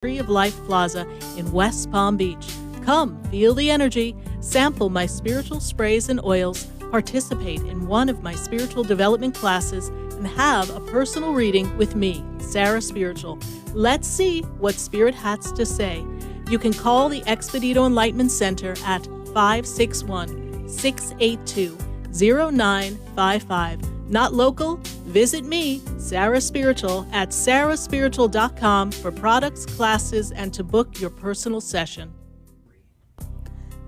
Tree of Life Plaza in West Palm Beach. Come, feel the energy, sample my spiritual sprays and oils, participate in one of my spiritual development classes, and have a personal reading with me, Sarah Spiritual. Let's see what Spirit has to say. You can call the Expedito Enlightenment Center at 561-682-0955. Not local? Visit me, Sarah Spiritual, at sarahspiritual.com for products, classes, and to book your personal session.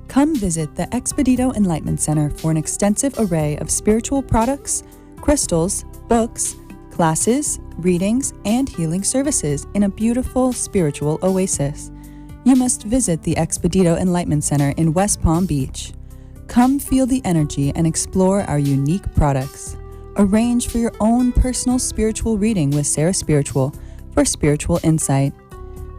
Come visit the Expedito Enlightenment Center for an extensive array of spiritual products, crystals, books, classes, readings, and healing services in a beautiful spiritual oasis. You must visit the Expedito Enlightenment Center in West Palm Beach. Come feel the energy and explore our unique products. Arrange for your own personal spiritual reading with Sarah Spiritual for spiritual insight.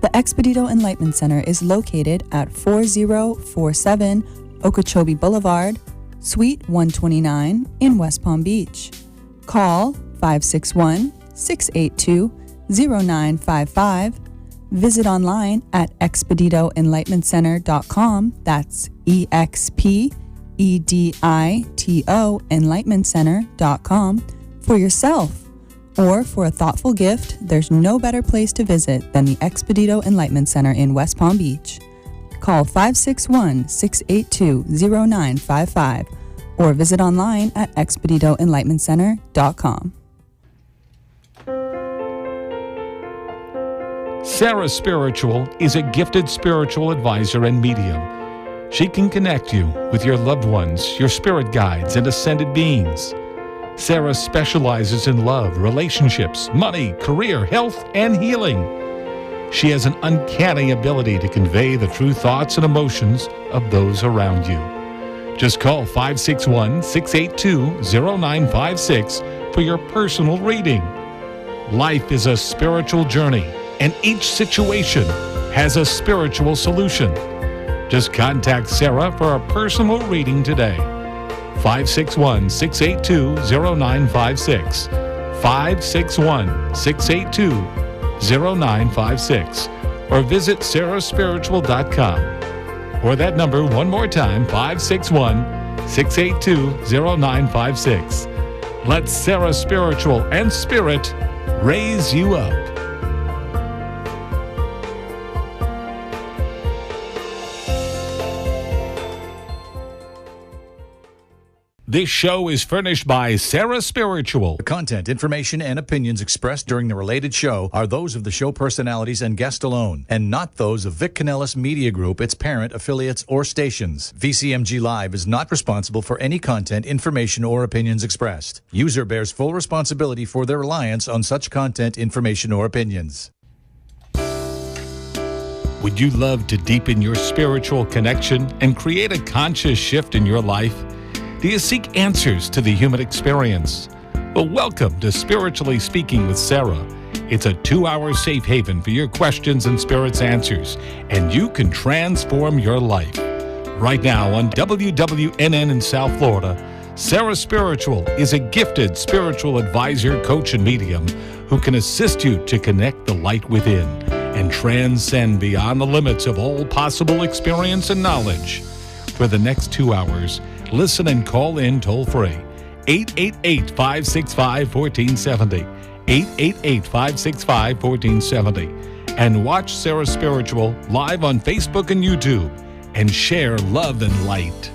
The Expedito Enlightenment Center is located at 4047 Okeechobee Boulevard, Suite 129 in West Palm Beach. Call 561-682-0955. Visit online at expeditoenlightenmentcenter.com. That's EXPEDITO enlightenmentcenter.com for yourself. Or for a thoughtful gift, there's no better place to visit than the Expedito Enlightenment Center in West Palm Beach. Call 561-682-0955 or visit online at expeditoenlightenmentcenter.com. Sarah Spiritual is a gifted spiritual advisor and medium. She can connect you with your loved ones, your spirit guides, and ascended beings. Sarah specializes in love, relationships, money, career, health, and healing. She has an uncanny ability to convey the true thoughts and emotions of those around you. Just call 561-682-0956 for your personal reading. Life is a spiritual journey, and each situation has a spiritual solution. Just contact Sarah for a personal reading today. 561-682-0956. 561-682-0956. Or visit sarahspiritual.com. Or that number one more time, 561-682-0956. Let Sarah Spiritual and Spirit raise you up. This show is furnished by Sarah Spiritual. The content, information, and opinions expressed during the related show are those of the show personalities and guest alone, and not those of Vic Canellis Media Group, its parent, affiliates, or stations. VCMG Live is not responsible for any content, information, or opinions expressed. User bears full responsibility for their reliance on such content, information, or opinions. Would you love to deepen your spiritual connection and create a conscious shift in your life? Do you seek answers to the human experience? Well, welcome to Spiritually Speaking with Sarah. It's a 2-hour safe haven for your questions and Spirit's answers, and you can transform your life. Right now on WWNN in South Florida, Sarah Spiritual is a gifted spiritual advisor, coach, and medium who can assist you to connect the light within and transcend beyond the limits of all possible experience and knowledge. For the next 2 hours, listen and call in toll-free, 888-565-1470, 888-565-1470, and watch Sarah Spiritual live on Facebook and YouTube, and share love and light.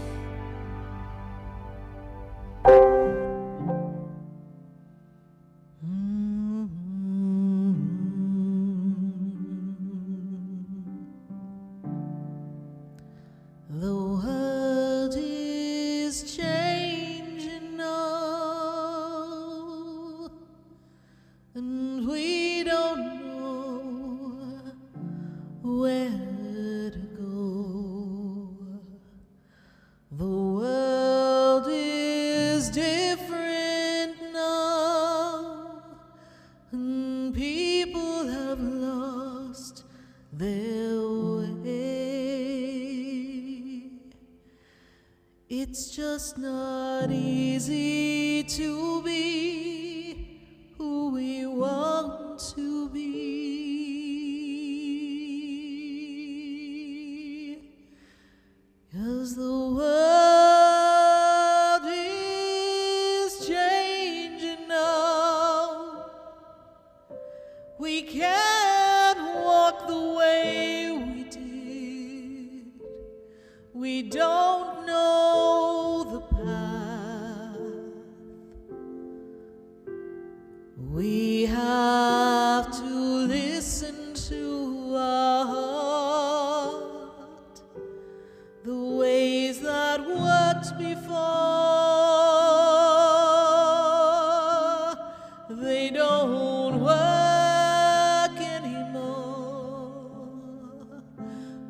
It's just not easy to be who we want to be.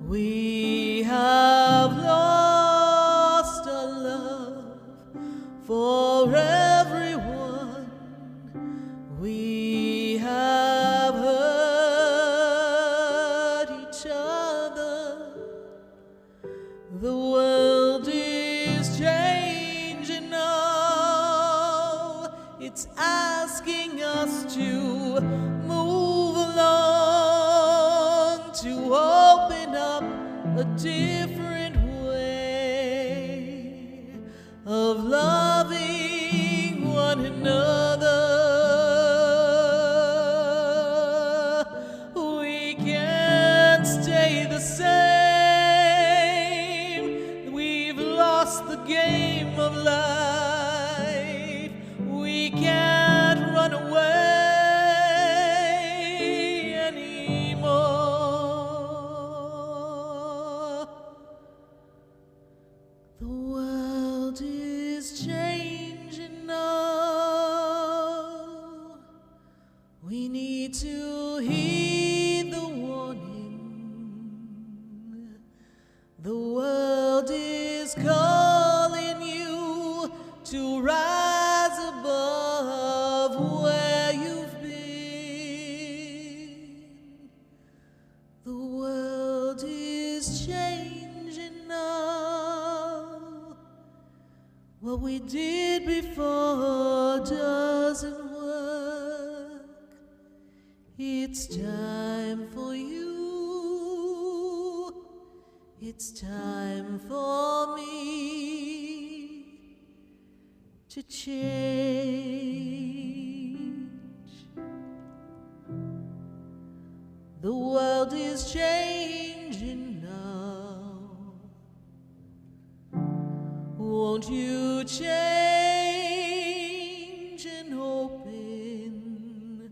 We have lost a love for everyone. We have hurt each other. The world is changing now. It's asking us to move along, to open up a different way of loving one another. We can't stay the same. We've lost the game of life. We can't run away anymore. The world is changing now. We need to heed the warning. The world is calling you to rise above where you've been. The world is changing now. What we did before doesn't work. It's time for you. It's time for me to change. The world is changing now. Won't you change and open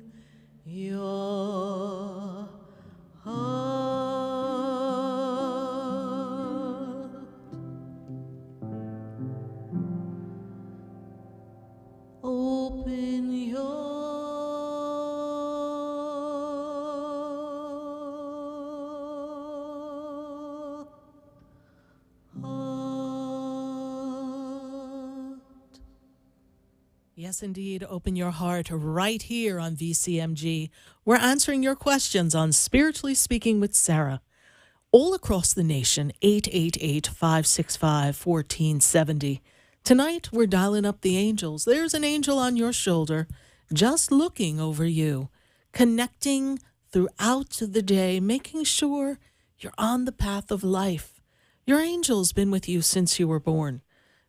your heart? Open your heart. Yes, indeed. Open your heart right here on VCMG. We're answering your questions on Spiritually Speaking with Sarah. All across the nation, 888-565-1470. Tonight, we're dialing up the angels. There's an angel on your shoulder, just looking over you, connecting throughout the day, making sure you're on the path of life. Your angel's been with you since you were born.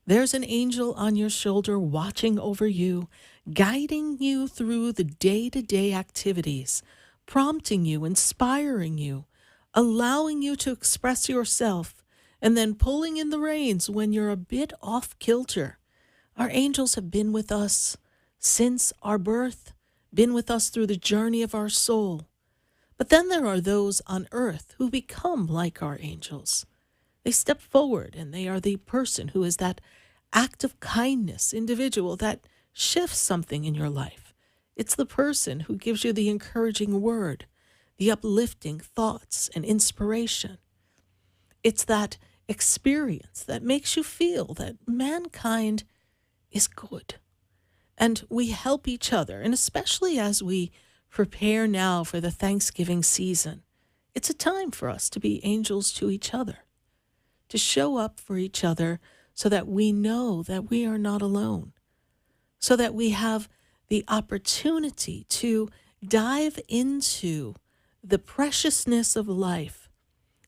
There's an angel on your shoulder watching over you, guiding you through the day-to-day activities, prompting you, inspiring you, allowing you to express yourself, and then pulling in the reins when you're a bit off kilter. Our angels have been with us since our birth, been with us through the journey of our soul. But then there are those on earth who become like our angels. They step forward, and they are the person who is that act of kindness individual that shifts something in your life. It's the person who gives you the encouraging word, the uplifting thoughts and inspiration. It's that experience that makes you feel that mankind is good. And we help each other, and especially as we prepare now for the Thanksgiving season, it's a time for us to be angels to each other, to show up for each other so that we know that we are not alone, so that we have the opportunity to dive into the preciousness of life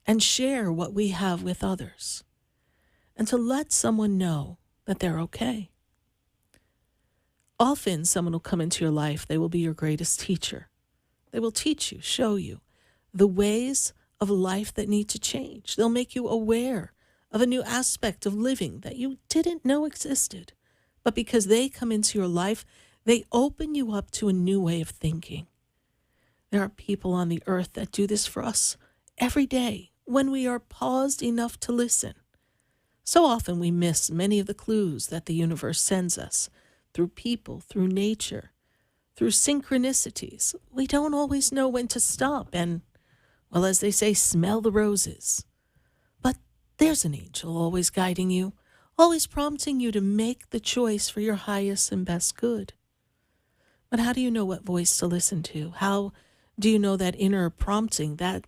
and share what we have with others, and to let someone know that they're okay. Often someone will come into your life, they will be your greatest teacher. They will teach you, show you the ways of life that need to change. They'll make you aware of a new aspect of living that you didn't know existed. But because they come into your life, they open you up to a new way of thinking. There are people on the earth that do this for us every day when we are paused enough to listen. So often we miss many of the clues that the universe sends us through people, through nature, through synchronicities. We don't always know when to stop and, well, as they say, smell the roses. There's an angel always guiding you, always prompting you to make the choice for your highest and best good. But how do you know what voice to listen to? How do you know that inner prompting, that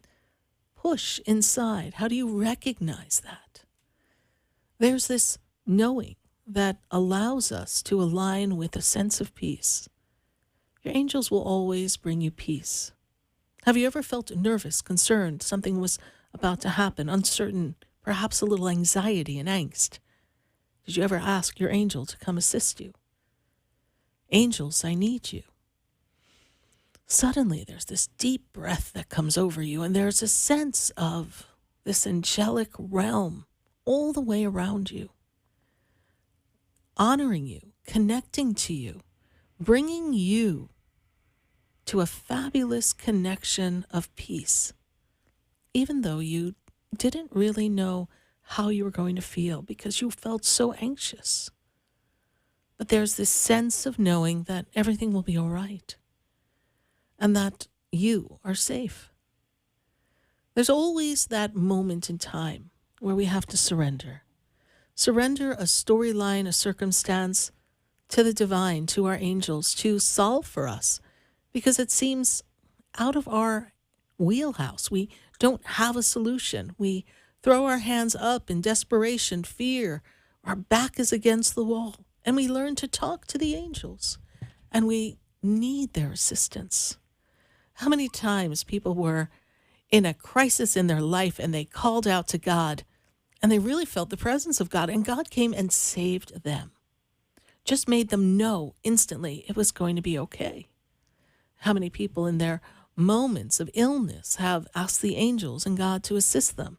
push inside? How do you recognize that? There's this knowing that allows us to align with a sense of peace. Your angels will always bring you peace. Have you ever felt nervous, concerned, something was about to happen, uncertain, perhaps a little anxiety and angst? Did you ever ask your angel to come assist you? Angels, I need you. Suddenly there's this deep breath that comes over you, and there's a sense of this angelic realm all the way around you, honoring you, connecting to you, bringing you to a fabulous connection of peace, even though you didn't really know how you were going to feel because you felt so anxious. But there's this sense of knowing that everything will be all right and that you are safe. There's always that moment in time where we have to surrender. Surrender a storyline, a circumstance to the divine, to our angels, to solve for us, because it seems out of our wheelhouse. We don't have a solution. We throw our hands up in desperation, fear. Our back is against the wall. And we learn to talk to the angels. And we need their assistance. How many times people were in a crisis in their life and they called out to God and they really felt the presence of God, and God came and saved them. Just made them know instantly it was going to be okay. How many people in their moments of illness have asked the angels and God to assist them?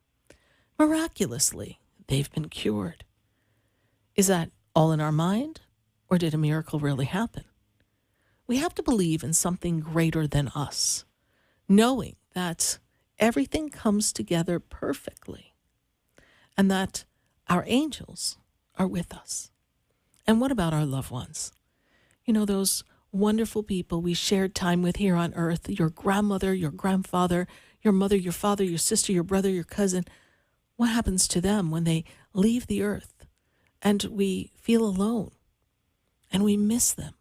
Miraculously, they've been cured. Is that all in our mind, or did a miracle really happen? We have to believe in something greater than us, knowing that everything comes together perfectly and that our angels are with us. And what about our loved ones? You know, those wonderful people we shared time with here on earth, your grandmother, your grandfather, your mother, your father, your sister, your brother, your cousin. What happens to them when they leave the earth and we feel alone and we miss them?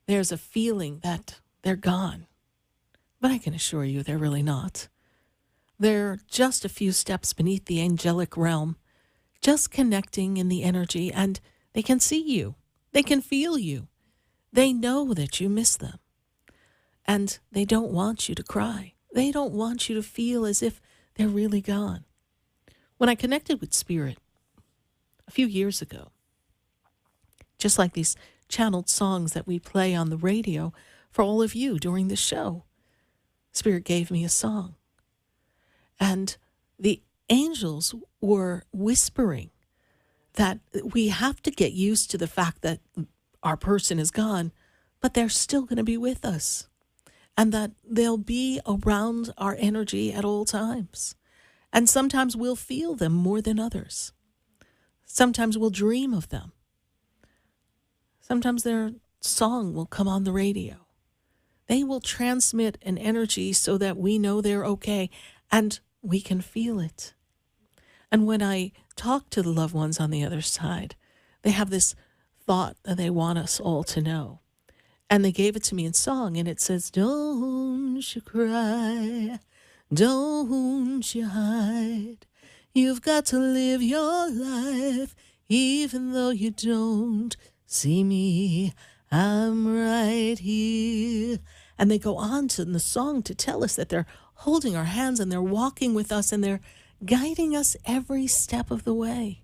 There's a feeling that they're gone, but I can assure you they're really not. They're just a few steps beneath the angelic realm, just connecting in the energy, and they can see you. They can feel you. They know that you miss them. And they don't want you to cry. They don't want you to feel as if they're really gone. When I connected with Spirit a few years ago, just like these channeled songs that we play on the radio for all of you during the show, Spirit gave me a song. And the angels were whispering that we have to get used to the fact that our person is gone, but they're still going to be with us, and that they'll be around our energy at all times. And sometimes we'll feel them more than others. Sometimes we'll dream of them. Sometimes their song will come on the radio. They will transmit an energy so that we know they're okay, and we can feel it. And when I talk to the loved ones on the other side, they have this thought that they want us all to know. And they gave it to me in song, and it says, "Don't you cry, don't you hide. You've got to live your life, even though you don't see me. I'm right here." And they go on to in the song to tell us that they're holding our hands and they're walking with us and they're guiding us every step of the way.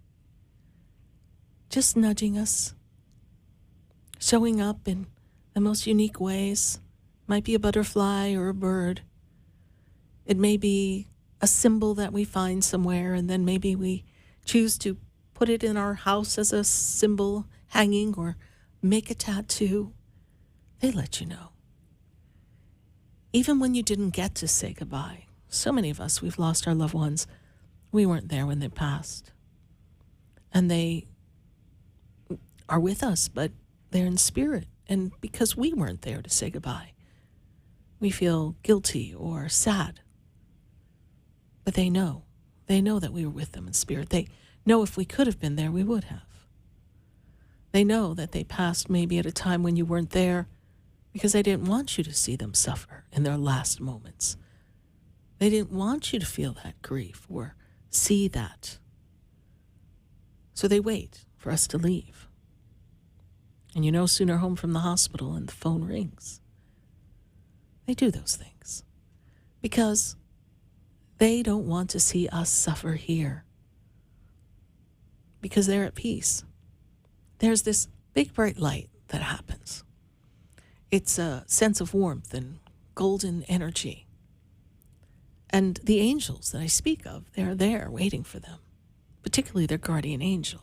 Just nudging us, showing up in the most unique ways. Might be a butterfly or a bird. It may be a symbol that we find somewhere, and then maybe we choose to put it in our house as a symbol hanging or make a tattoo. They let you know. Even when you didn't get to say goodbye. So many of us, we've lost our loved ones. We weren't there when they passed. And they are with us, but they're in spirit. And because we weren't there to say goodbye, we feel guilty or sad. But they know They know that we were with them in spirit. They know if we could have been there, we would have. They know that they passed maybe at a time when you weren't there because they didn't want you to see them suffer in their last moments. They didn't want you to feel that grief or see that. So they wait for us to leave. And sooner home from the hospital and the phone rings. They do those things because they don't want to see us suffer here, because they're at peace. There's this big bright light that happens. It's a sense of warmth and golden energy. And the angels that I speak of, they're there waiting for them, particularly their guardian angel.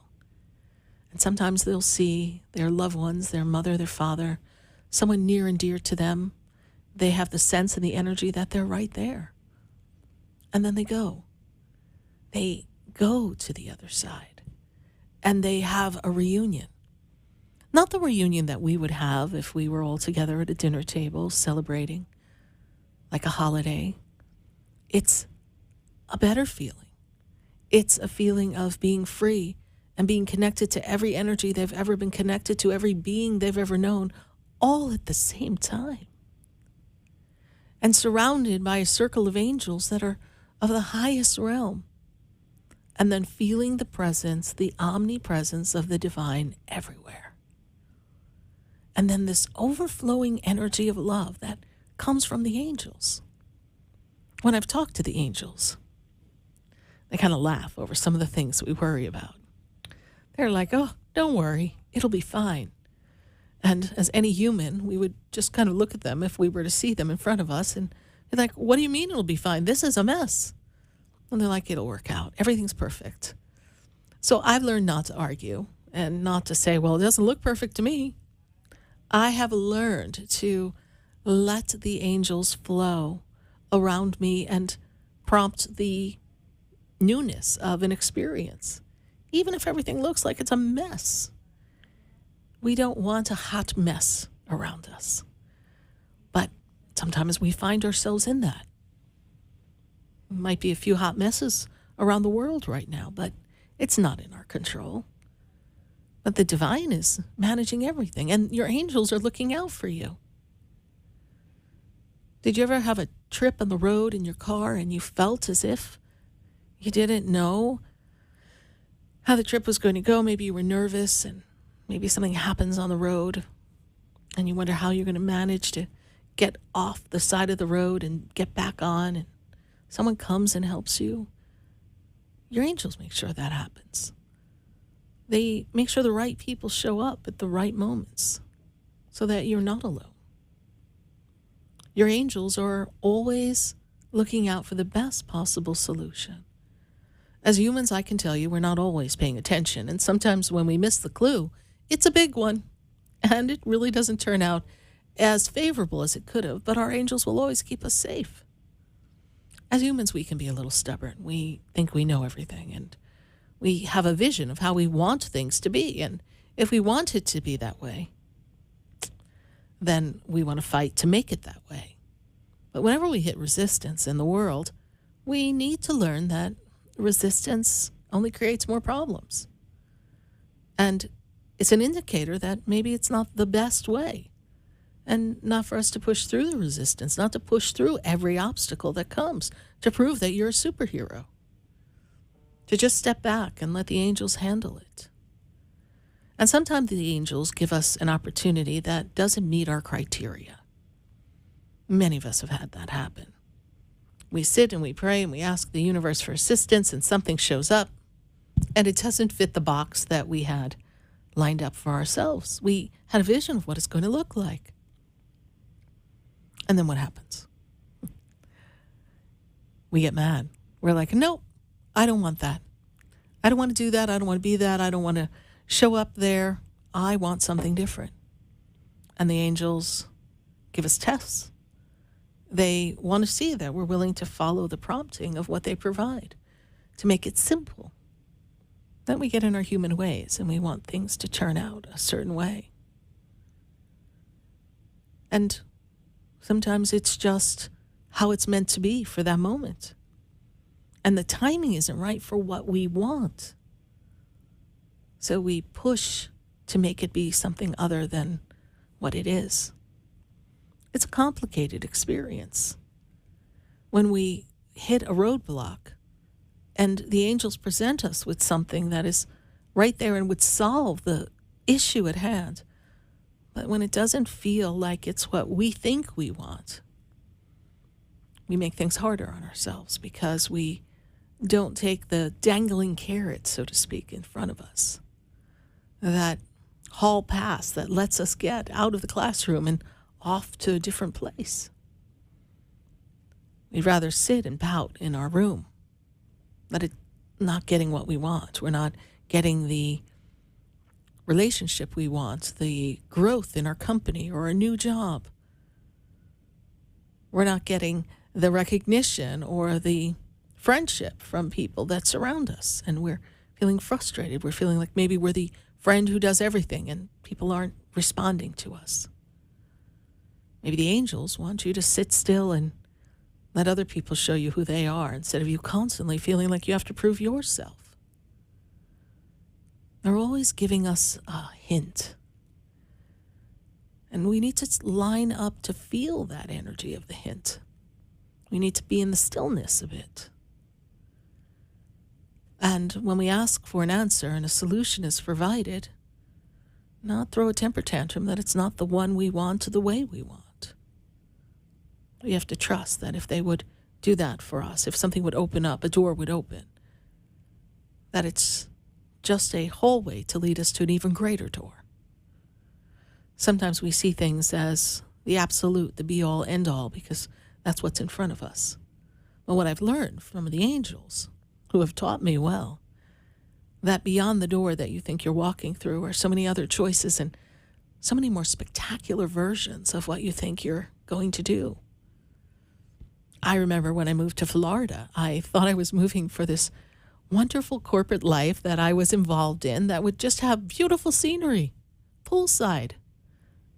And sometimes they'll see their loved ones, their mother, their father, someone near and dear to them. They have the sense and the energy that they're right there. And then they go. They go to the other side. And they have a reunion. Not the reunion that we would have if we were all together at a dinner table celebrating like a holiday. It's a better feeling. It's a feeling of being free and being connected to every energy they've ever been connected to, every being they've ever known, all at the same time. And surrounded by a circle of angels that are of the highest realm. And then feeling the presence, the omnipresence of the divine everywhere. And then this overflowing energy of love that comes from the angels. When I've talked to the angels, they kind of laugh over some of the things that we worry about. They're like, oh, don't worry, it'll be fine. And as any human, we would just kind of look at them if we were to see them in front of us and be like, what do you mean it'll be fine? This is a mess. And they're like, it'll work out. Everything's perfect. So I've learned not to argue and not to say, well, it doesn't look perfect to me. I have learned to let the angels flow around me and prompt the newness of an experience, even if everything looks like it's a mess. We don't want a hot mess around us. But sometimes we find ourselves in that. Might be a few hot messes around the world right now, but it's not in our control. But the divine is managing everything, and your angels are looking out for you. Did you ever have a trip on the road in your car and you felt as if you didn't know how the trip was going to go? Maybe you were nervous and maybe something happens on the road and you wonder how you're going to manage to get off the side of the road and get back on, and someone comes and helps you. Your angels make sure that happens. They make sure the right people show up at the right moments so that you're not alone. Your angels are always looking out for the best possible solution. As humans, I can tell you, we're not always paying attention. And sometimes when we miss the clue, it's a big one. And it really doesn't turn out as favorable as it could have. But our angels will always keep us safe. As humans, we can be a little stubborn. We think we know everything. And we have a vision of how we want things to be. And if we want it to be that way, then we want to fight to make it that way. But whenever we hit resistance in the world, we need to learn that resistance only creates more problems. And it's an indicator that maybe it's not the best way. And not for us to push through the resistance, not to push through every obstacle that comes, to prove that you're a superhero. To just step back and let the angels handle it. And sometimes the angels give us an opportunity that doesn't meet our criteria. Many of us have had that happen. We sit and we pray and we ask the universe for assistance, and something shows up and it doesn't fit the box that we had lined up for ourselves. We had a vision of what it's going to look like. And then what happens? We get mad. We're like, no, I don't want that. I don't want to do that. I don't want to be that. I don't want to show up there. I want something different. And the angels give us tests. They want to see that we're willing to follow the prompting of what they provide, to make it simple. Then we get in our human ways and we want things to turn out a certain way. And sometimes it's just how it's meant to be for that moment. And the timing isn't right for what we want. So we push to make it be something other than what it is. It's a complicated experience. When we hit a roadblock and the angels present us with something that is right there and would solve the issue at hand, but when it doesn't feel like it's what we think we want, we make things harder on ourselves because we don't take the dangling carrot, so to speak, in front of us. That hall pass that lets us get out of the classroom and off to a different place. We'd rather sit and pout in our room, that it's not getting what we want. We're not getting the relationship we want, the growth in our company or a new job. We're not getting the recognition or the friendship from people that surround us, and we're feeling frustrated. We're feeling like maybe we're the friend who does everything and people aren't responding to us. Maybe the angels want you to sit still and let other people show you who they are instead of you constantly feeling like you have to prove yourself. They're always giving us a hint. And we need to line up to feel that energy of the hint. We need to be in the stillness of it. And when we ask for an answer and a solution is provided, not throw a temper tantrum that it's not the one we want or the way we want. We have to trust that if they would do that for us, if something would open up, a door would open, that it's just a hallway to lead us to an even greater door. Sometimes we see things as the absolute, the be-all, end-all, because that's what's in front of us. But what I've learned from the angels, who have taught me well, that beyond the door that you think you're walking through are so many other choices and so many more spectacular versions of what you think you're going to do. I remember when I moved to Florida, I thought I was moving for this wonderful corporate life that I was involved in that would just have beautiful scenery, poolside,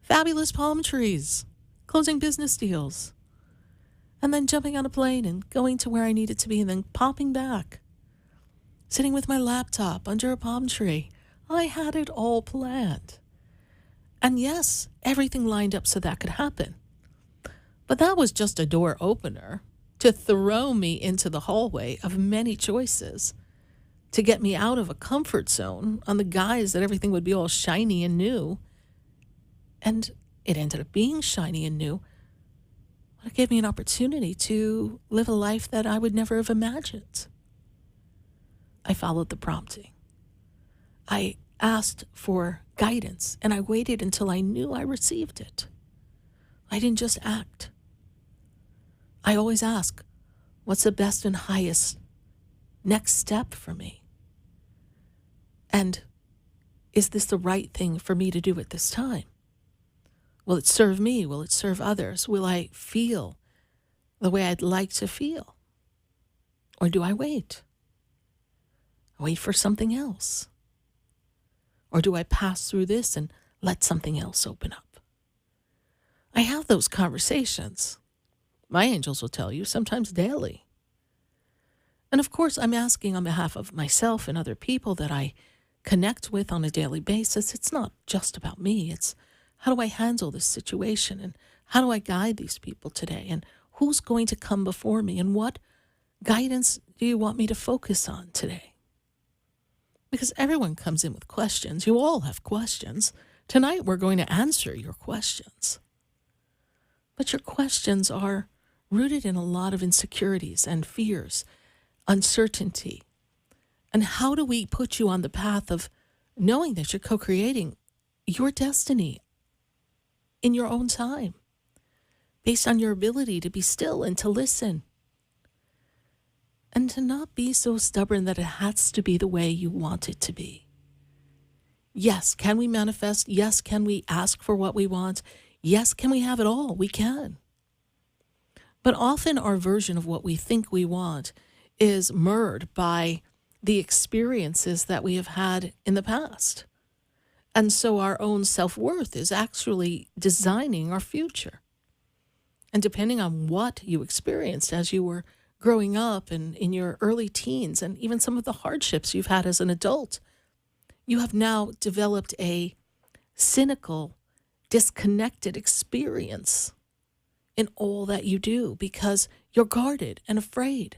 fabulous palm trees, closing business deals, and then jumping on a plane and going to where I needed to be and then popping back, sitting with my laptop under a palm tree. I had it all planned. And yes, everything lined up so that could happen. But that was just a door opener to throw me into the hallway of many choices, to get me out of a comfort zone on the guise that everything would be all shiny and new. And it ended up being shiny and new. But it gave me an opportunity to live a life that I would never have imagined. I followed the prompting. I asked for guidance, and I waited until I knew I received it. I didn't just act. I always ask, what's the best and highest next step for me? And is this the right thing for me to do at this time? Will it serve me? Will it serve others? Will I feel the way I'd like to feel? Or do I wait? Wait for something else? Or do I pass through this and let something else open up? I have those conversations. My angels will tell you, sometimes daily. And of course, I'm asking on behalf of myself and other people that I connect with on a daily basis. It's not just about me. It's how do I handle this situation? And how do I guide these people today? And who's going to come before me? And what guidance do you want me to focus on today? Because everyone comes in with questions. You all have questions. Tonight, we're going to answer your questions. But your questions are rooted in a lot of insecurities and fears, uncertainty. And how do we put you on the path of knowing that you're co-creating your destiny in your own time, based on your ability to be still and to listen, and to not be so stubborn that it has to be the way you want it to be? Yes, can we manifest? Yes, can we ask for what we want? Yes, can we have it all? We can. But often our version of what we think we want is marred by the experiences that we have had in the past. And so our own self-worth is actually designing our future. And depending on what you experienced as you were growing up and in your early teens and even some of the hardships you've had as an adult, you have now developed a cynical, disconnected experience in all that you do because you're guarded and afraid,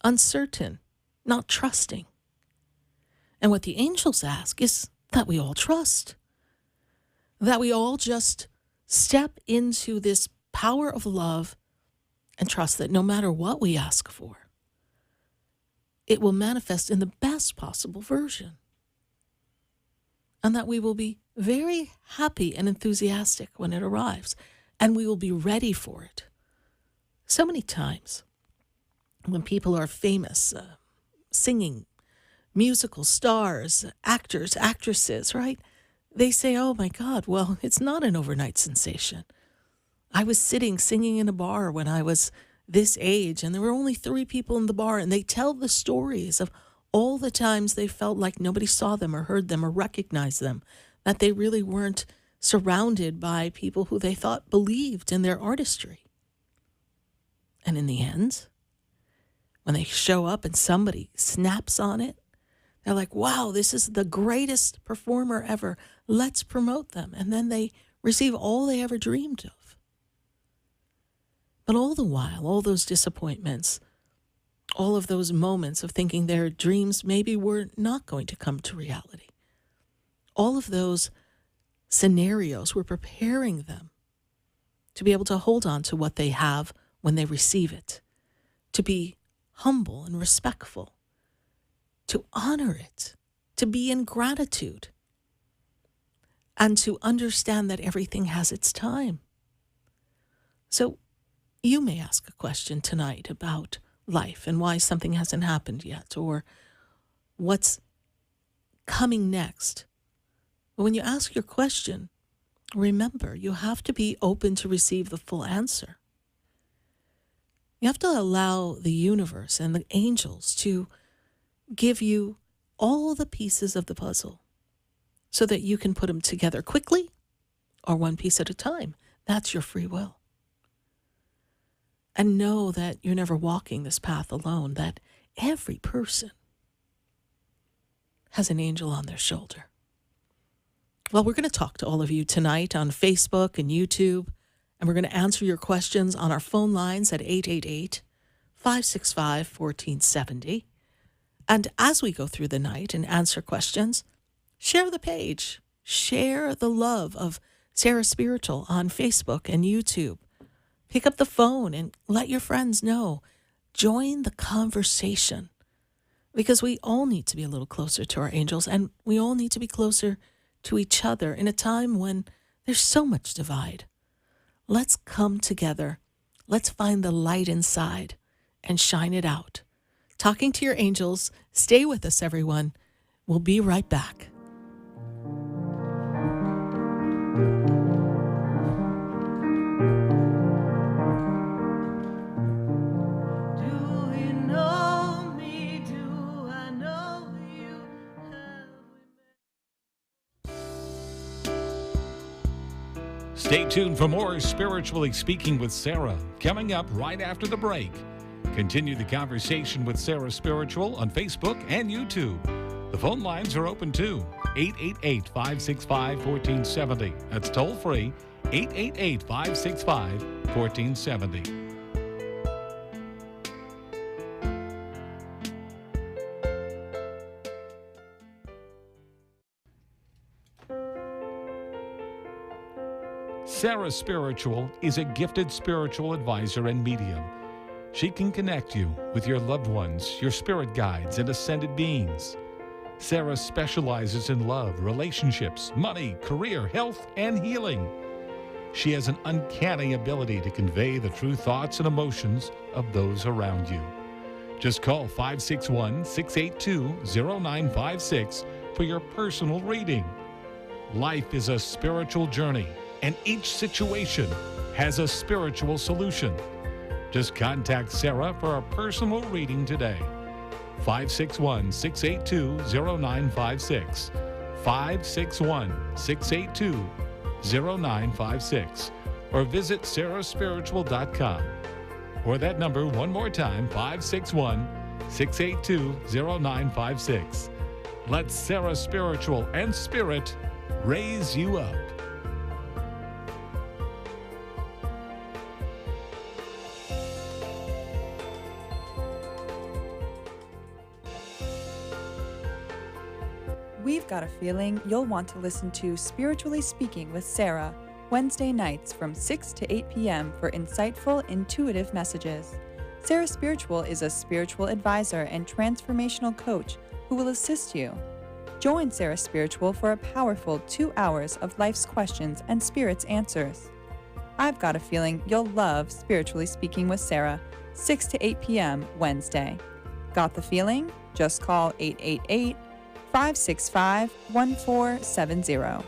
uncertain, not trusting. And what the angels ask is that we all trust, that we all just step into this power of love and trust that no matter what we ask for, it will manifest in the best possible version. And that we will be very happy and enthusiastic when it arrives, and we will be ready for it. So many times when people are famous, singing, musical stars, actors, actresses, right? They say, oh my God, well, it's not an overnight sensation. I was singing in a bar when I was this age, and there were only 3 people in the bar, and they tell the stories of all the times they felt like nobody saw them or heard them or recognized them, that they really weren't surrounded by people who they thought believed in their artistry. And in the end, when they show up and somebody snaps on it, they're like, wow, this is the greatest performer ever. Let's promote them. And then they receive all they ever dreamed of. But all the while, all those disappointments, all of those moments of thinking their dreams maybe were not going to come to reality, all of those scenarios were preparing them to be able to hold on to what they have when they receive it, to be humble and respectful, to honor it, to be in gratitude, and to understand that everything has its time. So you may ask a question tonight about life and why something hasn't happened yet, or what's coming next. But when you ask your question, remember, you have to be open to receive the full answer. You have to allow the universe and the angels to give you all the pieces of the puzzle so that you can put them together quickly or one piece at a time. That's your free will. And know that you're never walking this path alone, that every person has an angel on their shoulder. Well, we're going to talk to all of you tonight on Facebook and YouTube, and we're going to answer your questions on our phone lines at 888-565-1470. And as we go through the night and answer questions, share the page. Share the love of Sarah Spiritual on Facebook and YouTube. Pick up the phone and let your friends know. Join the conversation, because we all need to be a little closer to our angels, and we all need to be closer to each other in a time when there's so much divide. Let's come together. Let's find the light inside and shine it out. Talking to your angels. Stay with us, everyone. We'll be right back. Stay tuned for more Spiritually Speaking with Sarah, coming up right after the break. Continue the conversation with Sarah Spiritual on Facebook and YouTube. The phone lines are open too. 888-565-1470. That's toll free. 888-565-1470. Sarah Spiritual is a gifted spiritual advisor and medium. She can connect you with your loved ones, your spirit guides, and ascended beings. Sarah specializes in love, relationships, money, career, health, and healing. She has an uncanny ability to convey the true thoughts and emotions of those around you. Just call 561-682-0956 for your personal reading. Life is a spiritual journey, and each situation has a spiritual solution. Just contact Sarah for a personal reading today. 561-682-0956. 561-682-0956. Or visit sarahspiritual.com. or that number one more time, 561-682-0956. Let Sarah Spiritual and Spirit raise you up. We've got a feeling you'll want to listen to Spiritually Speaking with Sarah, Wednesday nights from 6 to 8 p.m. for insightful, intuitive messages. Sarah Spiritual is a spiritual advisor and transformational coach who will assist you. Join Sarah Spiritual for a powerful 2 hours of life's questions and Spirit's answers. I've got a feeling you'll love Spiritually Speaking with Sarah, 6 to 8 p.m. Wednesday. Got the feeling? Just call 888-565-1470.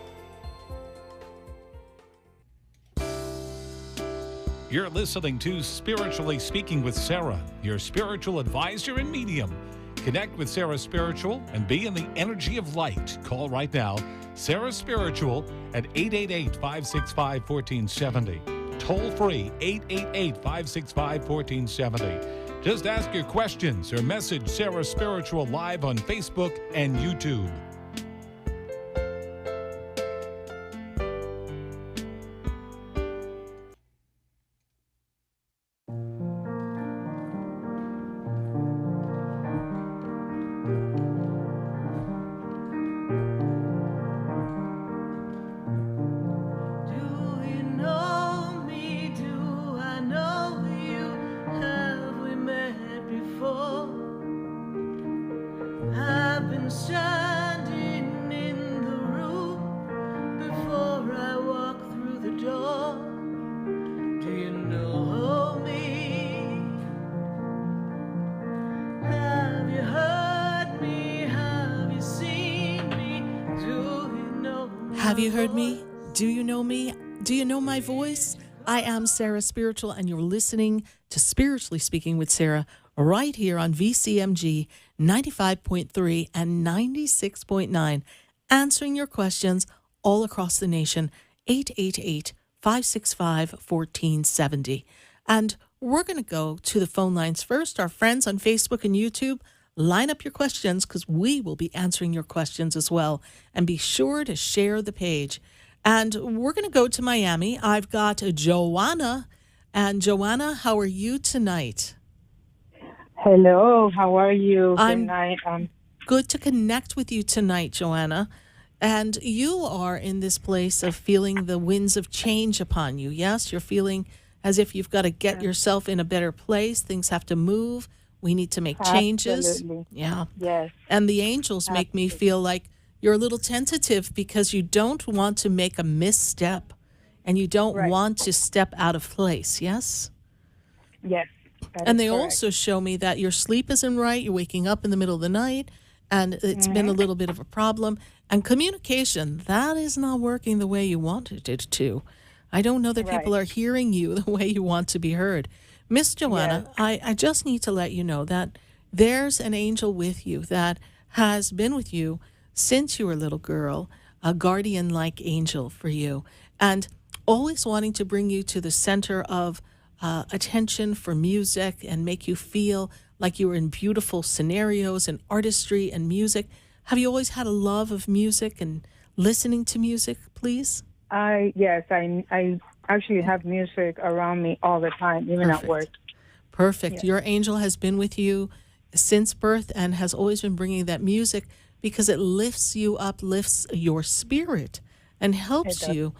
You're listening to Spiritually Speaking with Sarah, your spiritual advisor and medium. Connect with Sarah Spiritual and be in the energy of light. Call right now, Sarah Spiritual at 888-565-1470. Toll free, 888-565-1470. Just ask your questions or message Sarah Spiritual live on Facebook and YouTube. Do you know me? Do I know you? Have we met before? I've been standing in the room before I walk through the door. Do you know me? Have you heard me? Have you seen me? Do you know me? Have you heard me? Do you know me? Do you know my voice? I am Sarah Spiritual, and you're listening to Spiritually Speaking with Sarah right here on VCMG 95.3 and 96.9, answering your questions all across the nation, 888-565-1470. And we're going to go to the phone lines first. Our friends on Facebook and YouTube, line up your questions because we will be answering your questions as well. And be sure to share the page. And we're going to go to Miami. I've got Joanna. And Joanna, how are you tonight? Hello, how are you? I'm- Good night. Good to connect with you tonight, Joanna. And you are in this place of feeling the winds of change upon you. Yes, you're feeling as if you've got to get yourself in a better place. Things have to move. We need to make changes. Absolutely. Yeah. Yes. And the angels make me feel like you're a little tentative because you don't want to make a misstep and you don't Right. want to step out of place. Yes? Yes. that And is they correct. also show me that your sleep isn't right. You're waking up in the middle of the night, and it's been a little bit of a problem. And communication, that is not working the way you wanted it to. I don't know that people Right. are hearing you the way you want to be heard. Miss Joanna, I just need to let you know that there's an angel with you that has been with you since you were a little girl, a guardian-like angel for you, and always wanting to bring you to the center of attention for music and make you feel like you were in beautiful scenarios and artistry and music. Have you always had a love of music and listening to music, please? I actually have music around me all the time, even at work. Perfect. Your angel has been with you since birth and has always been bringing that music because it lifts you up, lifts your spirit, and helps you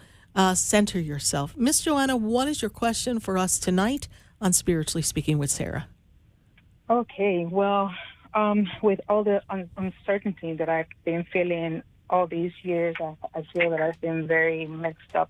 center yourself. Miss Joanna, what is your question for us tonight on Spiritually Speaking with Sarah? Okay, well, with all the uncertainty that I've been feeling all these years, I feel that I've been very mixed up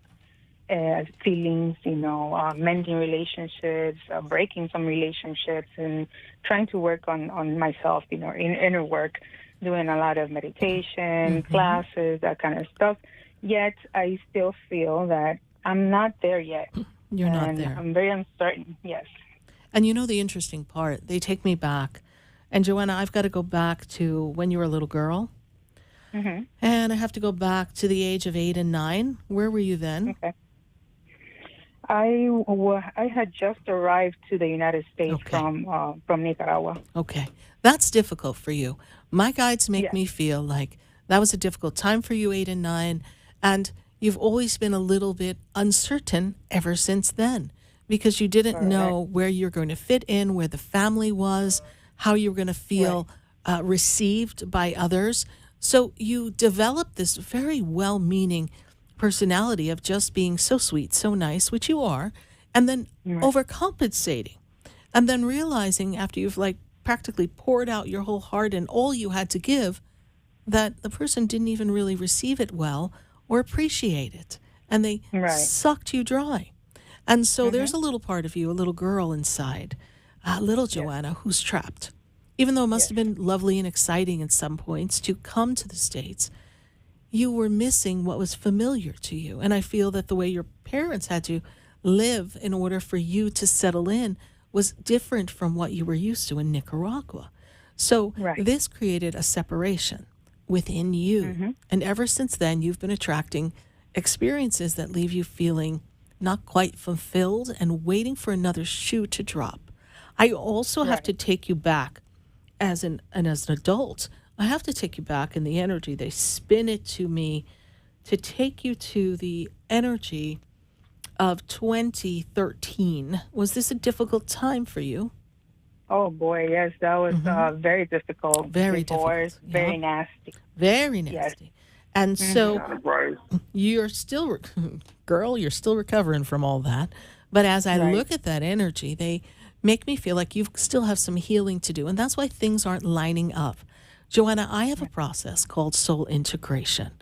feelings, mending relationships, breaking some relationships, and trying to work on myself, in inner work, doing a lot of meditation, classes, that kind of stuff. Yet I still feel that I'm not there yet. You're not there. I'm very uncertain, yes. And you know the interesting part, they take me back. And Joanna, I've got to go back to when you were a little girl. Mm-hmm. And I have to go back to the age of 8 and 9. Where were you then? Okay. I had just arrived to the United States Okay. from Nicaragua. Okay. That's difficult for you. My guides make Yes, me feel like that was a difficult time for you, 8 and 9, and you've always been a little bit uncertain ever since then because you didn't correct. know where you're going to fit in, where the family was, how you were going to Right. feel received by others. So you developed this very well meaning personality of just being so sweet, so nice, which you are, and then Right. overcompensating. And then realizing after you've like practically poured out your whole heart and all you had to give, that the person didn't even really receive it well or appreciate it. And they Right. sucked you dry. And so Mm-hmm. there's a little part of you, a little girl inside, little Yes. Joanna, who's trapped. Even though it must Yes. have been lovely and exciting at some points to come to the States, you were missing what was familiar to you. And I feel that the way your parents had to live in order for you to settle in was different from what you were used to in Nicaragua. So Right. this created a separation within you. Mm-hmm. And ever since then, you've been attracting experiences that leave you feeling not quite fulfilled and waiting for another shoe to drop. I also have Right. to take you back as an adult. I have to take you back in the energy. They spin it to me to take you to the energy of 2013. Was this a difficult time for you? Oh boy, yes, that was very difficult. Very Divorce, difficult. Yeah. very nasty. Very Yes. nasty. And so Right. you're still, girl, you're still recovering from all that. But as I Right. look at that energy, they make me feel like you still have some healing to do. And that's why things aren't lining up. Joanna, I have a process called soul integration.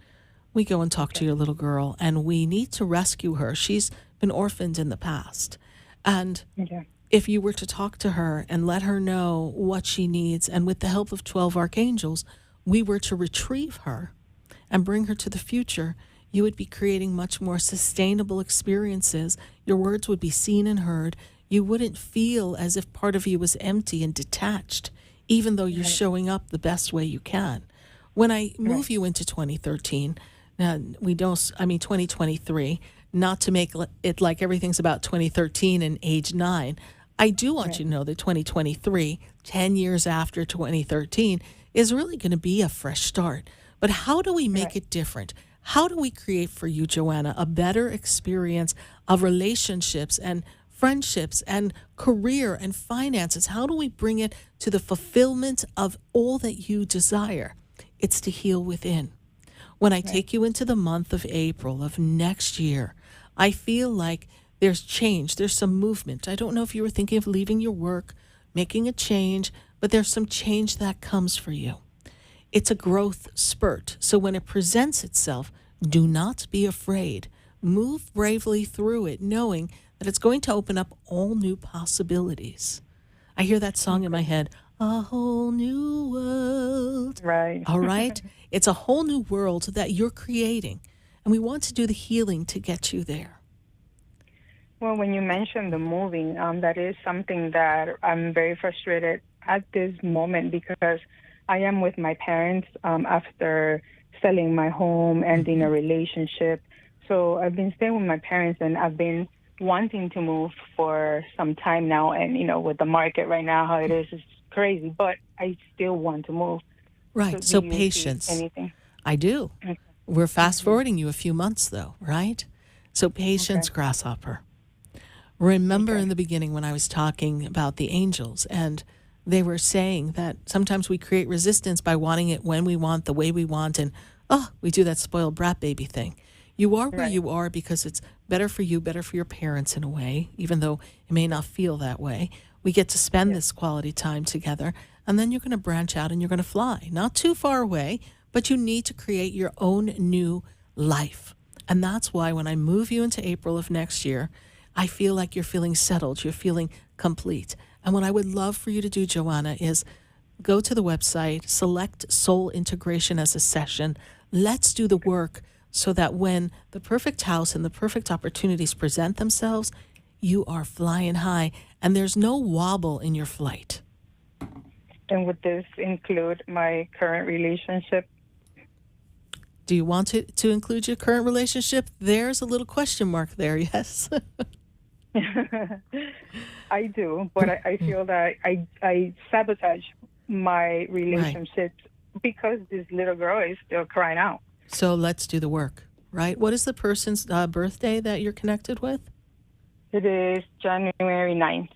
We go and talk to your little girl, and we need to rescue her. She's been orphaned in the past. And Yeah. if you were to talk to her and let her know what she needs, and with the help of 12 archangels, we were to retrieve her and bring her to the future, you would be creating much more sustainable experiences. Your words would be seen and heard. You wouldn't feel as if part of you was empty and detached, even though you're showing up the best way you can. When I move you into 2013, we don't, I mean, 2023, not to make it like everything's about 2013 and age 9, I do want you to know that 2023, 10 years after 2013, is really going to be a fresh start. But how do we make it different? How do we create for you, Joanna, a better experience of relationships and friendships and career and finances? How do we bring it to the fulfillment of all that you desire? It's to heal within. When I take you into the month of April of next year, I feel like there's change, there's some movement. I don't know if you were thinking of leaving your work, making a change, but there's some change that comes for you. It's a growth spurt. So when it presents itself, do not be afraid. Move bravely through it, knowing that it's going to open up all new possibilities. I hear that song in my head, A Whole New World. Right. All right? It's a whole new world that you're creating. And we want to do the healing to get you there. Well, when you mentioned the moving, that is something that I'm very frustrated at this moment because I am with my parents after selling my home, ending a relationship. So I've been staying with my parents, and I've been wanting to move for some time now. And, you know, with the market right now, how it is, it's crazy. But I still want to move. Right. do So you see patience. anything? I do. Okay. We're fast forwarding you a few months, though, right? So patience, Okay. grasshopper. Remember Okay. in the beginning when I was talking about the angels, and they were saying that sometimes we create resistance by wanting it when we want, the way we want, and we do that spoiled brat baby thing. You are where Right. you are because it's better for you, better for your parents in a way, even though it may not feel that way. We get to spend this quality time together, and then you're going to branch out and you're going to fly. Not too far away, but you need to create your own new life. And that's why when I move you into April of next year, I feel like you're feeling settled, you're feeling complete. And what I would love for you to do, Joanna, is go to the website, select Soul Integration as a session. Let's do the work so that when the perfect house and the perfect opportunities present themselves, you are flying high and there's no wobble in your flight. And would this include my current relationship? Do you want to include your current relationship? There's a little question mark there, yes. I do, but I feel that I sabotage my relationships because this little girl is still crying out. So let's do the work, right? What is the person's birthday that you're connected with? It is January 9th.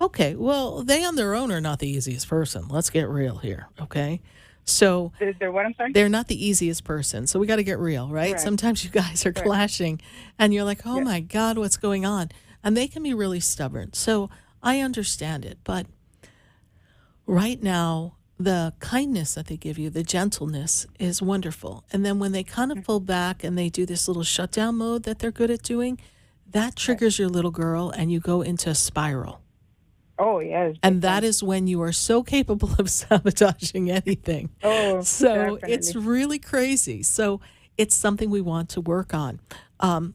Okay, well, they on their own are not the easiest person. Let's get real here, okay? So Is there what I'm sorry? they're not the easiest person. So we got to get real, right? Correct. Sometimes you guys are Correct. clashing and you're like, oh Yes. my God, what's going on? And they can be really stubborn. So I understand it. But right now, the kindness that they give you, the gentleness is wonderful. And then when they kind of pull back and they do this little shutdown mode that they're good at doing, that triggers your little girl and you go into a spiral. Oh, yes. And that is when you are so capable of sabotaging anything. Oh, So definitely. it's really crazy. So it's something we want to work on.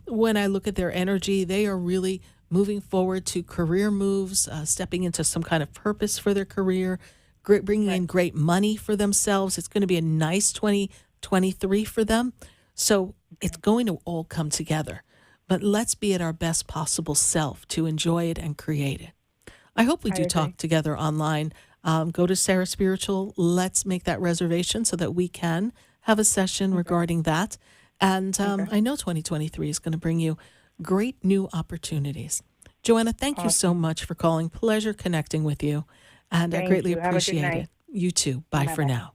When I look at their energy, they are really moving forward to career moves, stepping into some kind of purpose for their career, bringing in great money for themselves. It's going to be a nice 2023 for them. So it's going to all come together. But let's be at our best possible self to enjoy it and create it. I hope we do talk together online. Go to Sarah Spiritual. Let's make that reservation so that we can have a session regarding that. And I know 2023 is going to bring you great new opportunities. Joanna, thank you so much for calling. Pleasure connecting with you. And I Thank greatly you. Have a good appreciate night. it. You too. Bye for Bye-bye. now.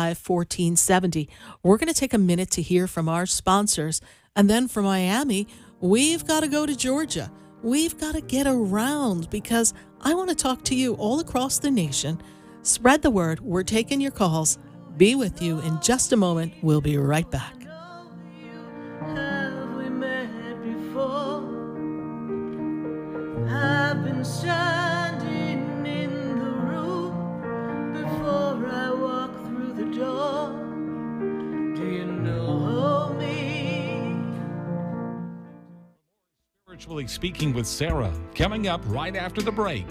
888-565-1470. We're going to take a minute to hear from our sponsors. And then from Miami, we've got to go to Georgia. We've got to get around because I want to talk to you all across the nation. Spread the word. We're taking your calls. Be with you in just a moment. We'll be right back. Have we met before? I've been standing in the room before I walk through the door. Do you know me? Spiritually Speaking with Sarah, coming up right after the break.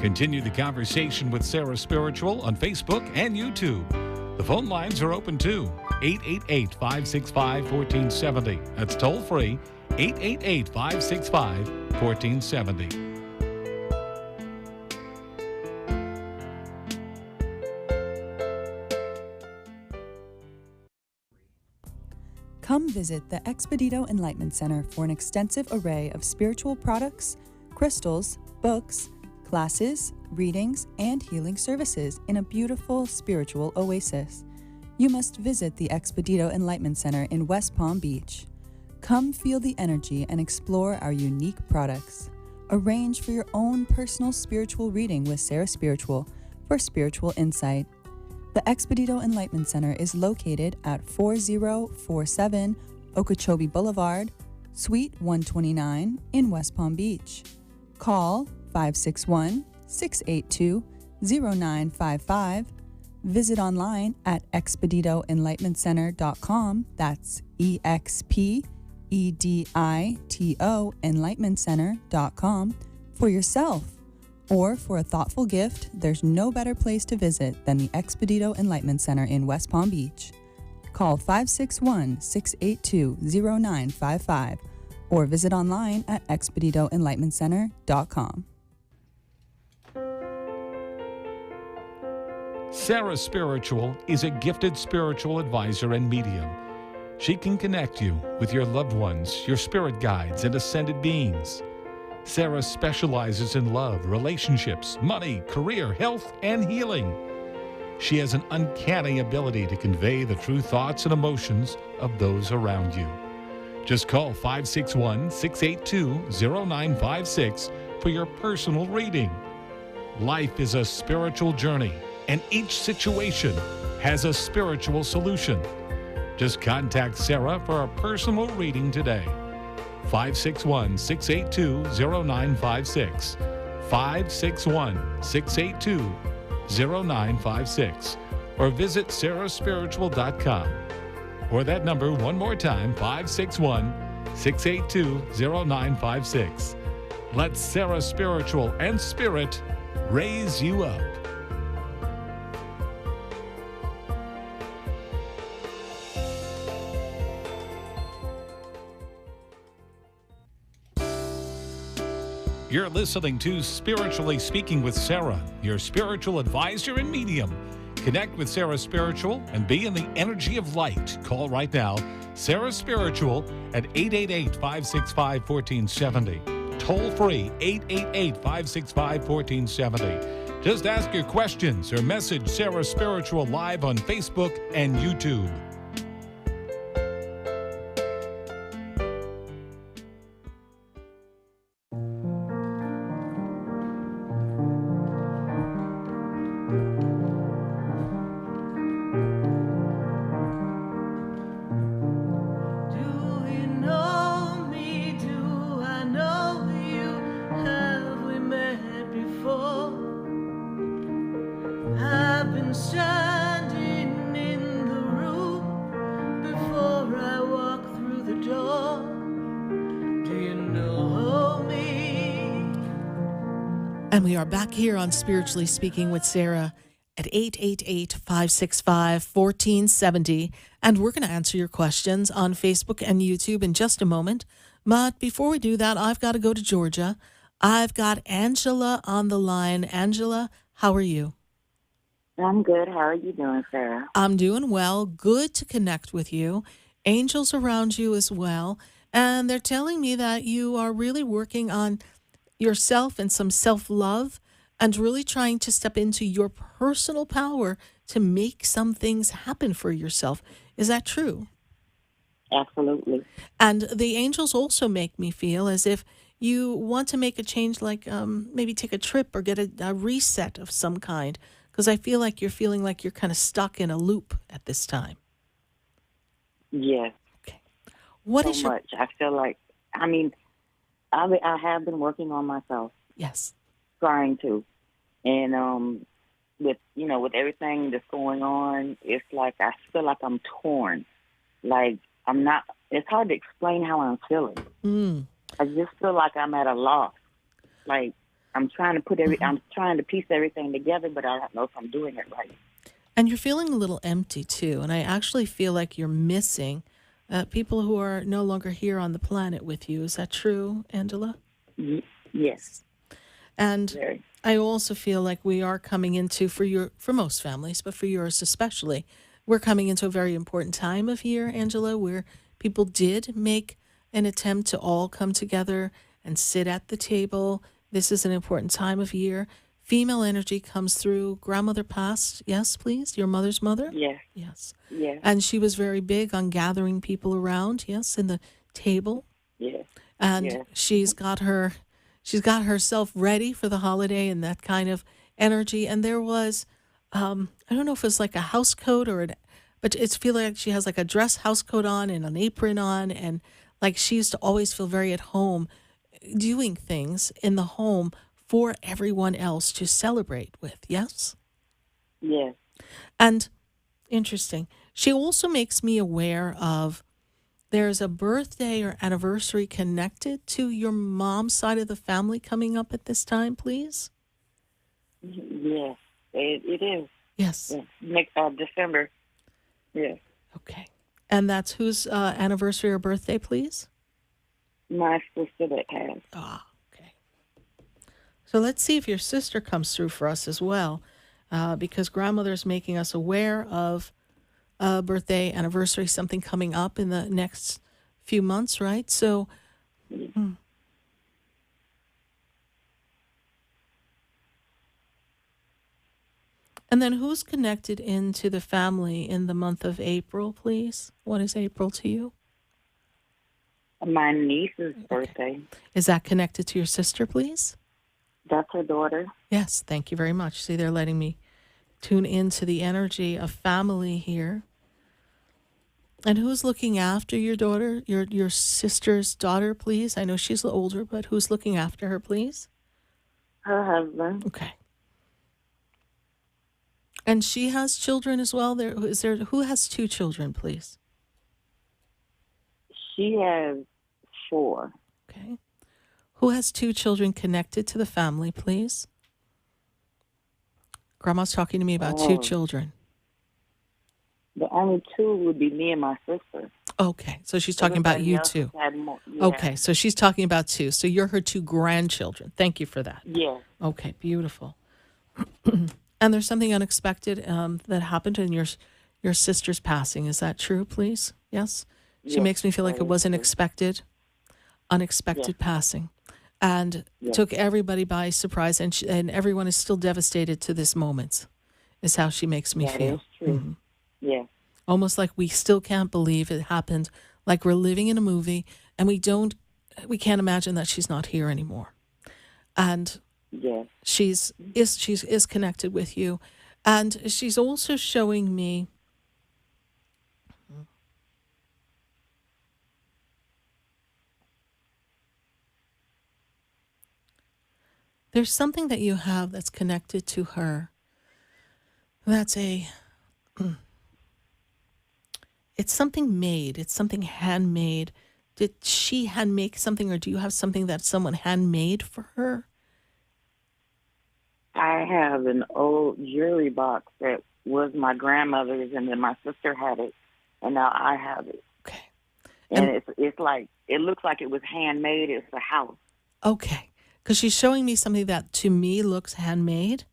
Continue the conversation with Sarah Spiritual on Facebook and YouTube. The phone lines are open too. 888-565-1470. That's toll free. 888-565-1470. Come visit the Expedito Enlightenment Center for an extensive array of spiritual products, crystals, books, classes, readings, and healing services in a beautiful spiritual oasis. You must visit the Expedito Enlightenment Center in West Palm Beach. Come feel the energy and explore our unique products. Arrange for your own personal spiritual reading with Sarah Spiritual for spiritual insight. The Expedito Enlightenment Center is located at 4047 Okeechobee Boulevard, Suite 129 in West Palm Beach. Call 561-682-0955. Visit online at expeditoenlightenmentcenter.com. That's EXPEDITO enlightenmentcenter.com for yourself. Or for a thoughtful gift, there's no better place to visit than the Expedito Enlightenment Center in West Palm Beach. Call 561-682-0955 or visit online at expeditoenlightenmentcenter.com. Sarah Spiritual is a gifted spiritual advisor and medium. She can connect you with your loved ones, your spirit guides, and ascended beings. Sarah specializes in love, relationships, money, career, health, and healing. She has an uncanny ability to convey the true thoughts and emotions of those around you. Just call 561-682-0956 for your personal reading. Life is a spiritual journey, and each situation has a spiritual solution. Just contact Sarah for a personal reading today. 561-682-0956. 561-682-0956. Or visit sarahspiritual.com. Or that number one more time, 561-682-0956. Let Sarah Spiritual and Spirit raise you up. You're listening to Spiritually Speaking with Sarah, your spiritual advisor and medium. Connect with Sarah Spiritual and be in the energy of light. Call right now, Sarah Spiritual at 888-565-1470. Toll free, 888-565-1470. Just ask your questions or message Sarah Spiritual live on Facebook and YouTube. Do you know me? Do I know you? Have we met before? I've been standing in the room before I walk through the door. Do you know me? And we are back here on Spiritually Speaking with Sarah at 888-565-1470. And we're going to answer your questions on Facebook and YouTube in just a moment. But before we do that, I've got to go to Georgia. I've got Angela on the line. Angela, how are you? I'm good. How are you doing, Sarah? I'm doing well. Good to connect with you. Angels around you as well. And they're telling me that you are really working on yourself and some self-love and really trying to step into your personal power to make some things happen for yourself. Is that true? Absolutely. And the angels also make me feel as if you want to make a change, like maybe take a trip or get a reset of some kind, because I feel like you're feeling like you're kind of stuck in a loop at this time. Yes. Okay. What so is your... much. I feel like, I have been working on myself, Yes. trying to. And with everything that's going on, it's like I feel like I'm torn. Like I'm not, it's hard to explain how I'm feeling. Mm. I just feel like I'm at a loss. Like I'm trying to I'm trying to piece everything together, but I don't know if I'm doing it right. And you're feeling a little empty too. And I actually feel like you're missing people who are no longer here on the planet with you. Is that true, Angela? Yes. And Very. I also feel like we are coming into, for most families, but for yours especially, we're coming into a very important time of year, Angela, where people did make an attempt to all come together and sit at the table. This is an important time of year. Female energy comes through. Grandmother passed. Yes, please. Your mother's mother? Yes. Yes. Yes. And she was very big on gathering people around, yes, in the table. Yes. And Yes. she's got herself ready for the holiday and that kind of energy. And there was, I don't know if it was like a house coat but it's feel like she has like a dress house coat on and an apron on. And like she used to always feel very at home doing things in the home for everyone else to celebrate with. Yes? Yes. And interesting. She also makes me aware of there's a birthday or anniversary connected to your mom's side of the family coming up at this time, please? Yes. It is. Yes. Yes. Next December. Yes. Okay. And that's whose anniversary or birthday, please? My sister that passed. Ah, okay. So let's see if your sister comes through for us as well, because grandmother's making us aware of a birthday, anniversary, something coming up in the next few months, right? So, And then who's connected into the family in the month of April, please? What is April to you? My niece's birthday. Is that connected to your sister, please? That's her daughter. Yes, thank you very much. See, they're letting me tune into the energy of family here. And who's looking after your daughter, your sister's daughter, please? I know she's older, but who's looking after her, please? Her husband. Okay. And she has children as well. Who has 2 children, please? She has 4. Okay. Who has 2 children connected to the family, please? Grandma's talking to me about 2 children. The only 2 would be me and my sister. Okay, so she's talking about Everybody you else too. has had more. Yeah. Okay, so she's talking about two. So you're her two grandchildren. Thank you for that. Yeah. Okay, beautiful. And there's something unexpected that happened in your sister's passing. Is that true, please? Yes? She Yes, makes me feel like that it is wasn't true. unexpected passing. And Yes. took everybody by surprise, and everyone is still devastated to this moment, is how she makes me That feel. is true. Yeah. Almost like we still can't believe it happened, like we're living in a movie, and we can't imagine that she's not here anymore. And Yes. she's is connected with you, and she's also showing me there's something that you have that's connected to her. That's it's something made, it's something handmade. Did she hand make something, or do you have something that someone handmade for her? I have an old jewelry box that was my grandmother's, and then my sister had it, and now I have it. Okay. And And- it's like, it looks like it was handmade. It's a house. Okay. Because she's showing me something that to me looks handmade.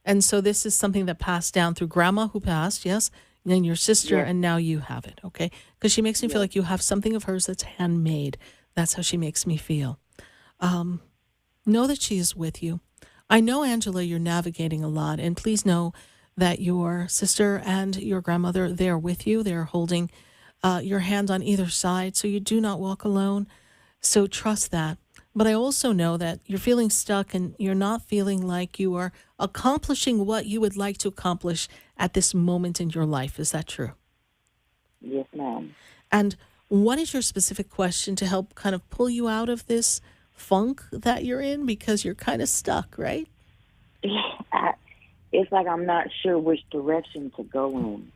And so this is something that passed down through grandma who passed, yes, and then your sister, Yes. and now you have it, okay? Because she makes me feel like you have something of hers that's handmade. That's how she makes me feel. Know that she is with you. I know, Angela, you're navigating a lot, and please know that your sister and your grandmother, they're with you. They're holding your hand on either side, so you do not walk alone. So trust that. But I also know that you're feeling stuck and you're not feeling like you are accomplishing what you would like to accomplish at this moment in your life. Is that true? Yes, ma'am. And what is your specific question to help kind of pull you out of this funk that you're in? Because you're kind of stuck, right? It's like I'm not sure which direction to go in.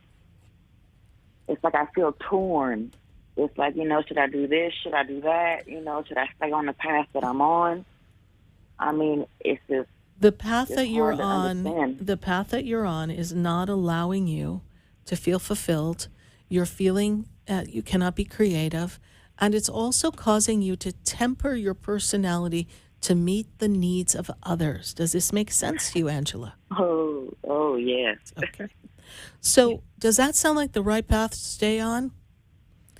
It's like I feel torn. It's like, should I do this? Should I do that? Should I stay on the path that I'm on? I mean, it's just The path it's that you're hard to on, understand. the path that you're on is not allowing you to feel fulfilled. You're feeling you cannot be creative, and it's also causing you to temper your personality to meet the needs of others. Does this make sense to you, Angela? Oh, yes. Okay. So, does that sound like the right path to stay on?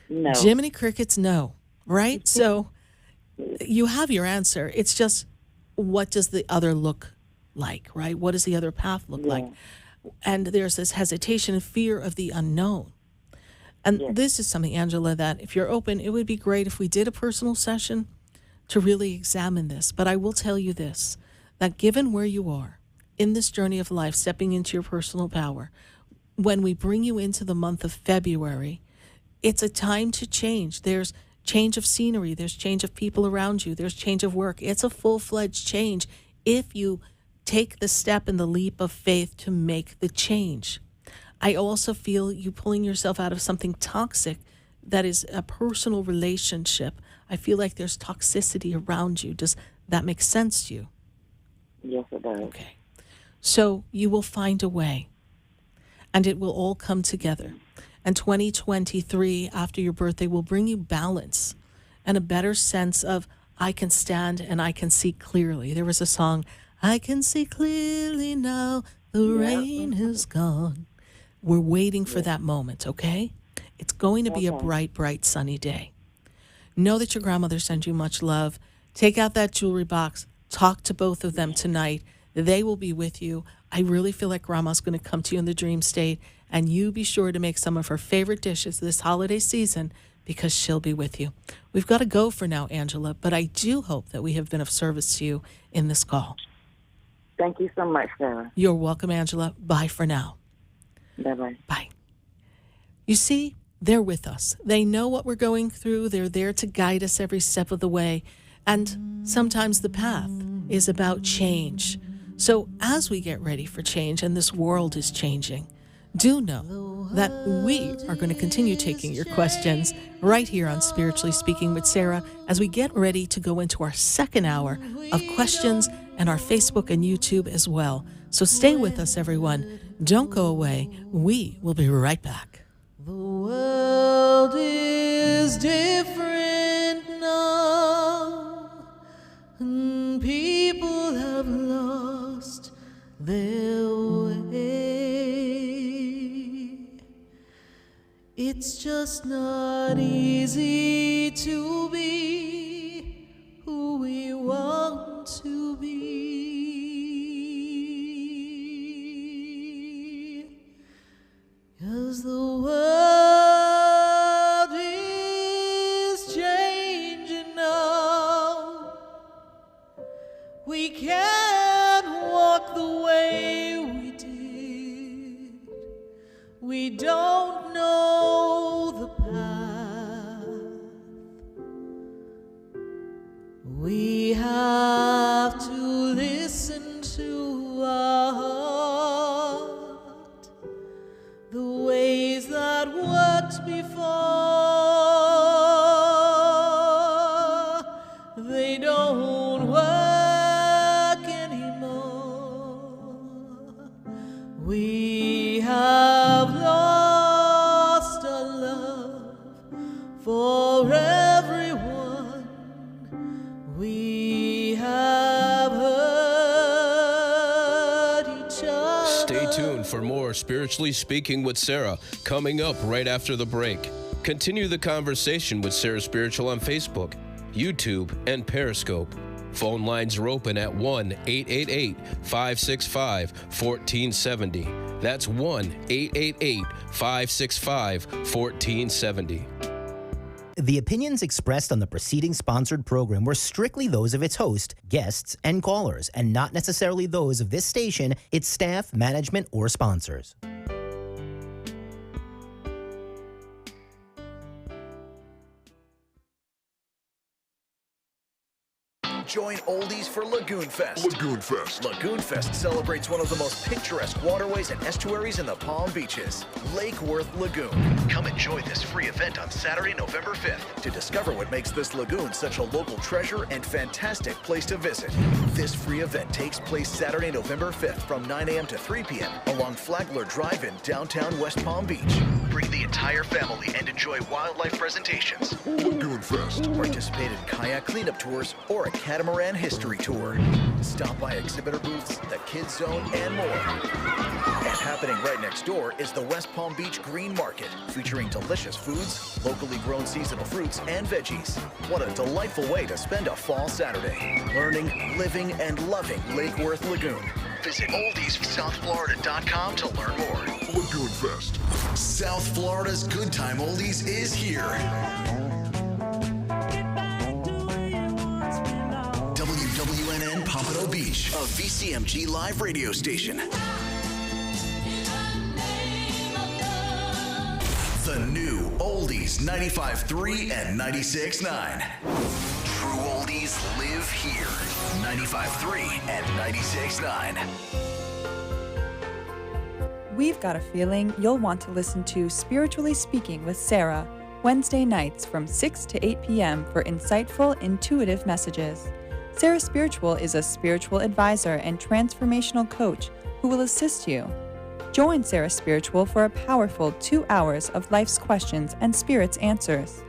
No. Jiminy Crickets, no. Right? So, you have your answer. It's just, what does the other look like, right? What does the other path look like? And there's this hesitation and fear of the unknown. And this is something, Angela, that if you're open, it would be great if we did a personal session to really examine this. But I will tell you this, that given where you are in this journey of life, stepping into your personal power, when we bring you into the month of February, it's a time to change. There's change of scenery. There's change of people around you. There's change of work. It's a full-fledged change if you take the step and the leap of faith to make the change. I also feel you pulling yourself out of something toxic that is a personal relationship. I feel like there's toxicity around you. Does that make sense to you? Yes, it does. Okay. So you will find a way, and it will all come together. And 2023, after your birthday, will bring you balance and a better sense of, I can stand and I can see clearly. There was a song, I can see clearly now, the rain is gone. We're waiting for that moment, okay? It's going to be a bright, bright, sunny day. Know that your grandmother sends you much love. Take out that jewelry box. Talk to both of them tonight. They will be with you. I really feel like Grandma's going to come to you in the dream state, and you be sure to make some of her favorite dishes this holiday season because she'll be with you. We've got to go for now, Angela, but I do hope that we have been of service to you in this call. Thank you so much, Sarah. You're welcome, Angela. Bye for now. Bye-bye. Bye. You see, they're with us. They know what we're going through. They're there to guide us every step of the way. And sometimes the path is about change. So as we get ready for change and this world is changing, do know that we are going to continue taking your questions right here on Spiritually Speaking with Sarah as we get ready to go into our second hour of questions and our Facebook and YouTube as well. So stay with us, everyone. Don't go away. We will be right back. The world is is different now, and people have lost their way. It's just not easy to be who we want to be, 'cause the world is changing now. We can't walk the way we did. We don't know the path. We have to listen to our heart. The ways that worked before, they don't work anymore. We have lost our love for everyone. We have hurt each other. Stay tuned for more Spiritually Speaking with Sarah coming up right after the break. Continue the conversation with Sarah Spiritual on Facebook, YouTube, and Periscope. Phone lines are open at 1-888-565-1470. That's 1-888-565-1470. The opinions expressed on the preceding sponsored program were strictly those of its host, guests, and callers, and not necessarily those of this station, its staff, management, or sponsors. Join Oldies for Lagoon Fest. Lagoon Fest. Lagoon Fest celebrates one of the most picturesque waterways and estuaries in the Palm Beaches, Lake Worth Lagoon. Come enjoy this free event on Saturday, November 5th to discover what makes this lagoon such a local treasure and fantastic place to visit. This free event takes place Saturday, November 5th from 9 a.m. to 3 p.m. along Flagler Drive in downtown West Palm Beach. Bring the entire family and enjoy wildlife presentations. Lagoon Fest. Participate in kayak cleanup tours or a catamaran history tour. Stop by exhibitor booths, the Kids Zone, and more. And happening right next door is the West Palm Beach Green Market, featuring delicious foods, locally grown seasonal fruits, and veggies. What a delightful way to spend a fall Saturday. Learning, living, and loving Lake Worth Lagoon. Visit oldiessouthflorida.com to learn more. Lagoon Fest. South Florida's Good Time Oldies is here. WWNN Pompano Beach, a VCMG live radio station. The new Oldies 95.3 and 96.9. True Oldies live here. 95.3 and 96.9. We've got a feeling you'll want to listen to Spiritually Speaking with Sarah, Wednesday nights from 6 to 8 p.m. for insightful, intuitive messages. Sarah Spiritual is a spiritual advisor and transformational coach who will assist you. Join Sarah Spiritual for a powerful 2 hours of life's questions and Spirit's answers.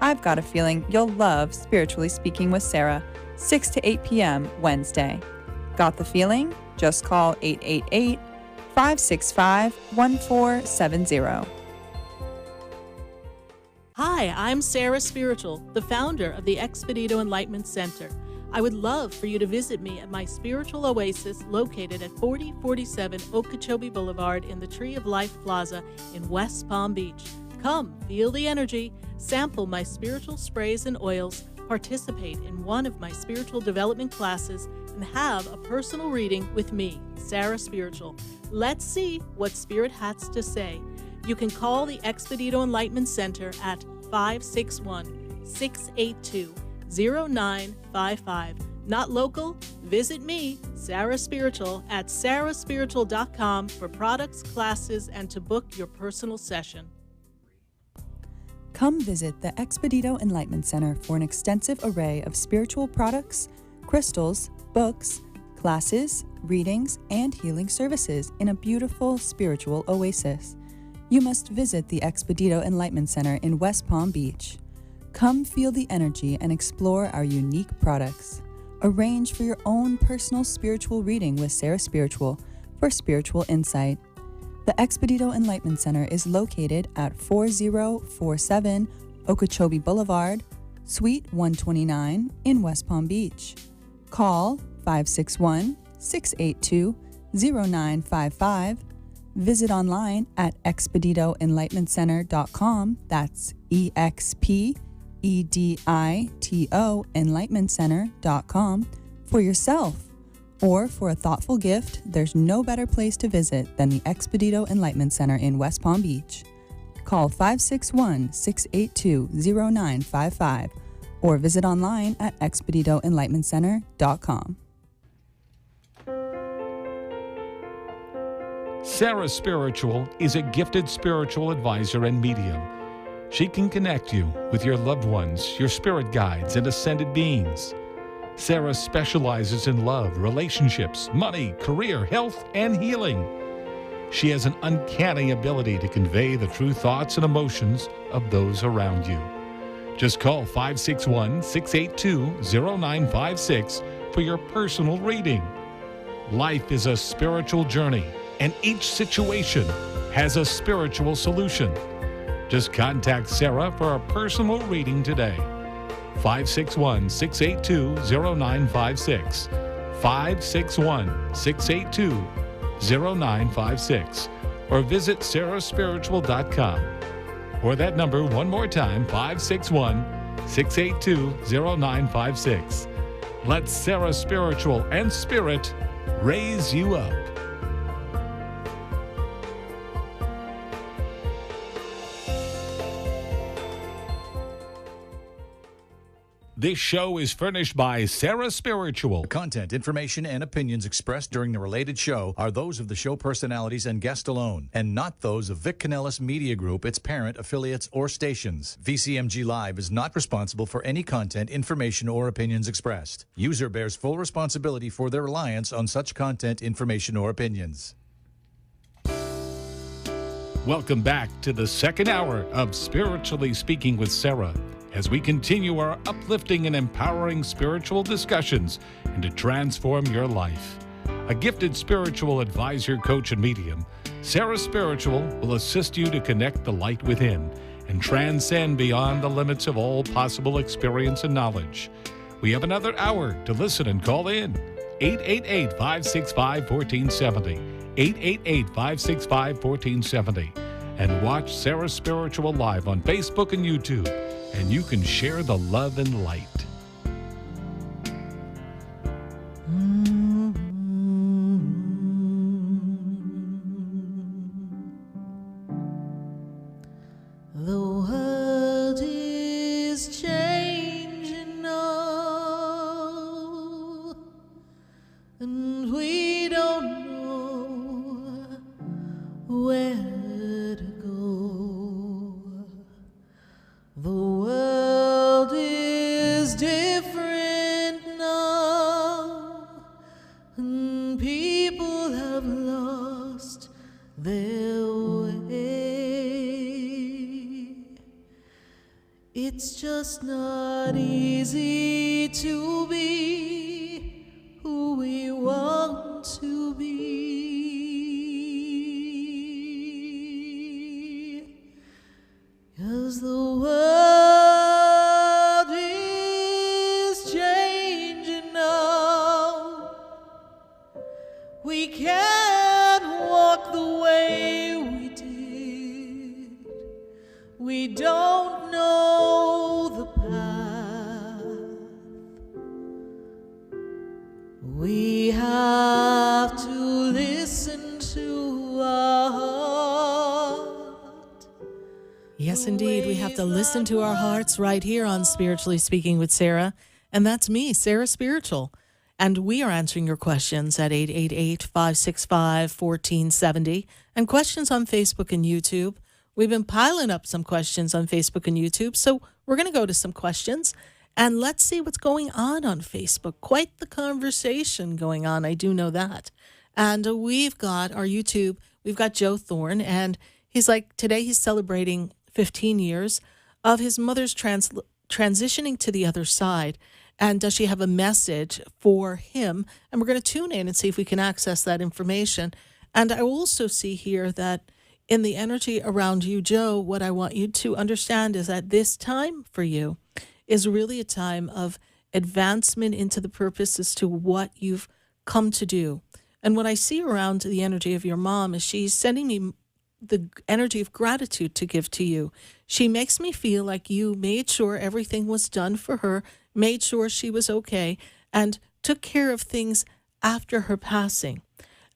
I've got a feeling you'll love Spiritually Speaking with Sarah, 6 to 8 p.m. Wednesday. Got the feeling? Just call 888-565-1470. Hi, I'm Sarah Spiritual, the founder of the Expedito Enlightenment Center. I would love for you to visit me at my spiritual oasis located at 4047 Okeechobee Boulevard in the Tree of Life Plaza in West Palm Beach. Come, feel the energy, sample my spiritual sprays and oils, participate in one of my spiritual development classes, and have a personal reading with me, Sarah Spiritual. Let's see what Spirit has to say. You can call the Expedito Enlightenment Center at 561-682-0955. Not local? Visit me, Sarah Spiritual, at sarahspiritual.com for products, classes, and to book your personal session. Come visit the Expedito Enlightenment Center for an extensive array of spiritual products, crystals, books, classes, readings, and healing services in a beautiful spiritual oasis. You must visit the Expedito Enlightenment Center in West Palm Beach. Come feel the energy and explore our unique products. Arrange for your own personal spiritual reading with Sarah Spiritual for spiritual insight. The Expedito Enlightenment Center is located at 4047 Okeechobee Boulevard, Suite 129 in West Palm Beach. Call 561-682-0955. Visit online at expeditoenlightenmentcenter.com. That's EXPEDITO enlightenmentcenter.com for yourself. Or for a thoughtful gift, there's no better place to visit than the Expedito Enlightenment Center in West Palm Beach. Call 561-682-0955 or visit online at expeditoenlightenmentcenter.com. Sarah Spiritual is a gifted spiritual advisor and medium. She can connect you with your loved ones, your spirit guides, and ascended beings. Sarah specializes in love, relationships, money, career, health, and healing. She has an uncanny ability to convey the true thoughts and emotions of those around you. Just call 561-682-0956 for your personal reading. Life is a spiritual journey, and each situation has a spiritual solution. Just contact Sarah for a personal reading today. 561-682-0956. 561-682-0956. Or visit sarahspiritual.com. Or that number one more time, 561-682-0956. Let Sarah Spiritual and Spirit raise you up. This show is furnished by Sarah Spiritual. The content, information, and opinions expressed during the related show are those of the show personalities and guest alone, and not those of Vic Canellis Media Group, its parent, affiliates, or stations. VCMG Live is not responsible for any content, information, or opinions expressed. User bears full responsibility for their reliance on such content, information, or opinions. Welcome back to the second hour of Spiritually Speaking with Sarah, as we continue our uplifting and empowering spiritual discussions and to transform your life. A gifted spiritual advisor, coach, and medium, Sarah Spiritual will assist you to connect the light within and transcend beyond the limits of all possible experience and knowledge. We have another hour to listen and call in. 888-565-1470. 888-565-1470. And watch Sarah Spiritual live on Facebook and YouTube. And you can share the love and light. The world is changing now, and we don't know where to go. The world is different now, and people have lost their way. It's just not easy to be who we want to be, 'cause the world is changing now. We can't walk the way we did. We don't know the path. We have to listen to our heart. Yes, indeed. We have to listen to our hearts right here on Spiritually Speaking with Sarah. And that's me, Sarah Spiritual. And we are answering your questions at 888-565-1470 and questions on Facebook and YouTube. We've been piling up some questions on Facebook and YouTube, so we're going to go to some questions. And let's see what's going on Facebook. Quite the conversation going on, I do know that. And we've got our YouTube, we've got Joe Thorne, and he's like, today he's celebrating 15 years of his mother's transitioning to the other side? And does she have a message for him? And we're going to tune in and see if we can access that information. And I also see here that in the energy around you, Joe, what I want you to understand is that this time for you is really a time of advancement into the purpose as to what you've come to do. And what I see around the energy of your mom is she's sending me the energy of gratitude to give to you. She makes me feel like you made sure everything was done for her, made sure she was okay, and took care of things after her passing.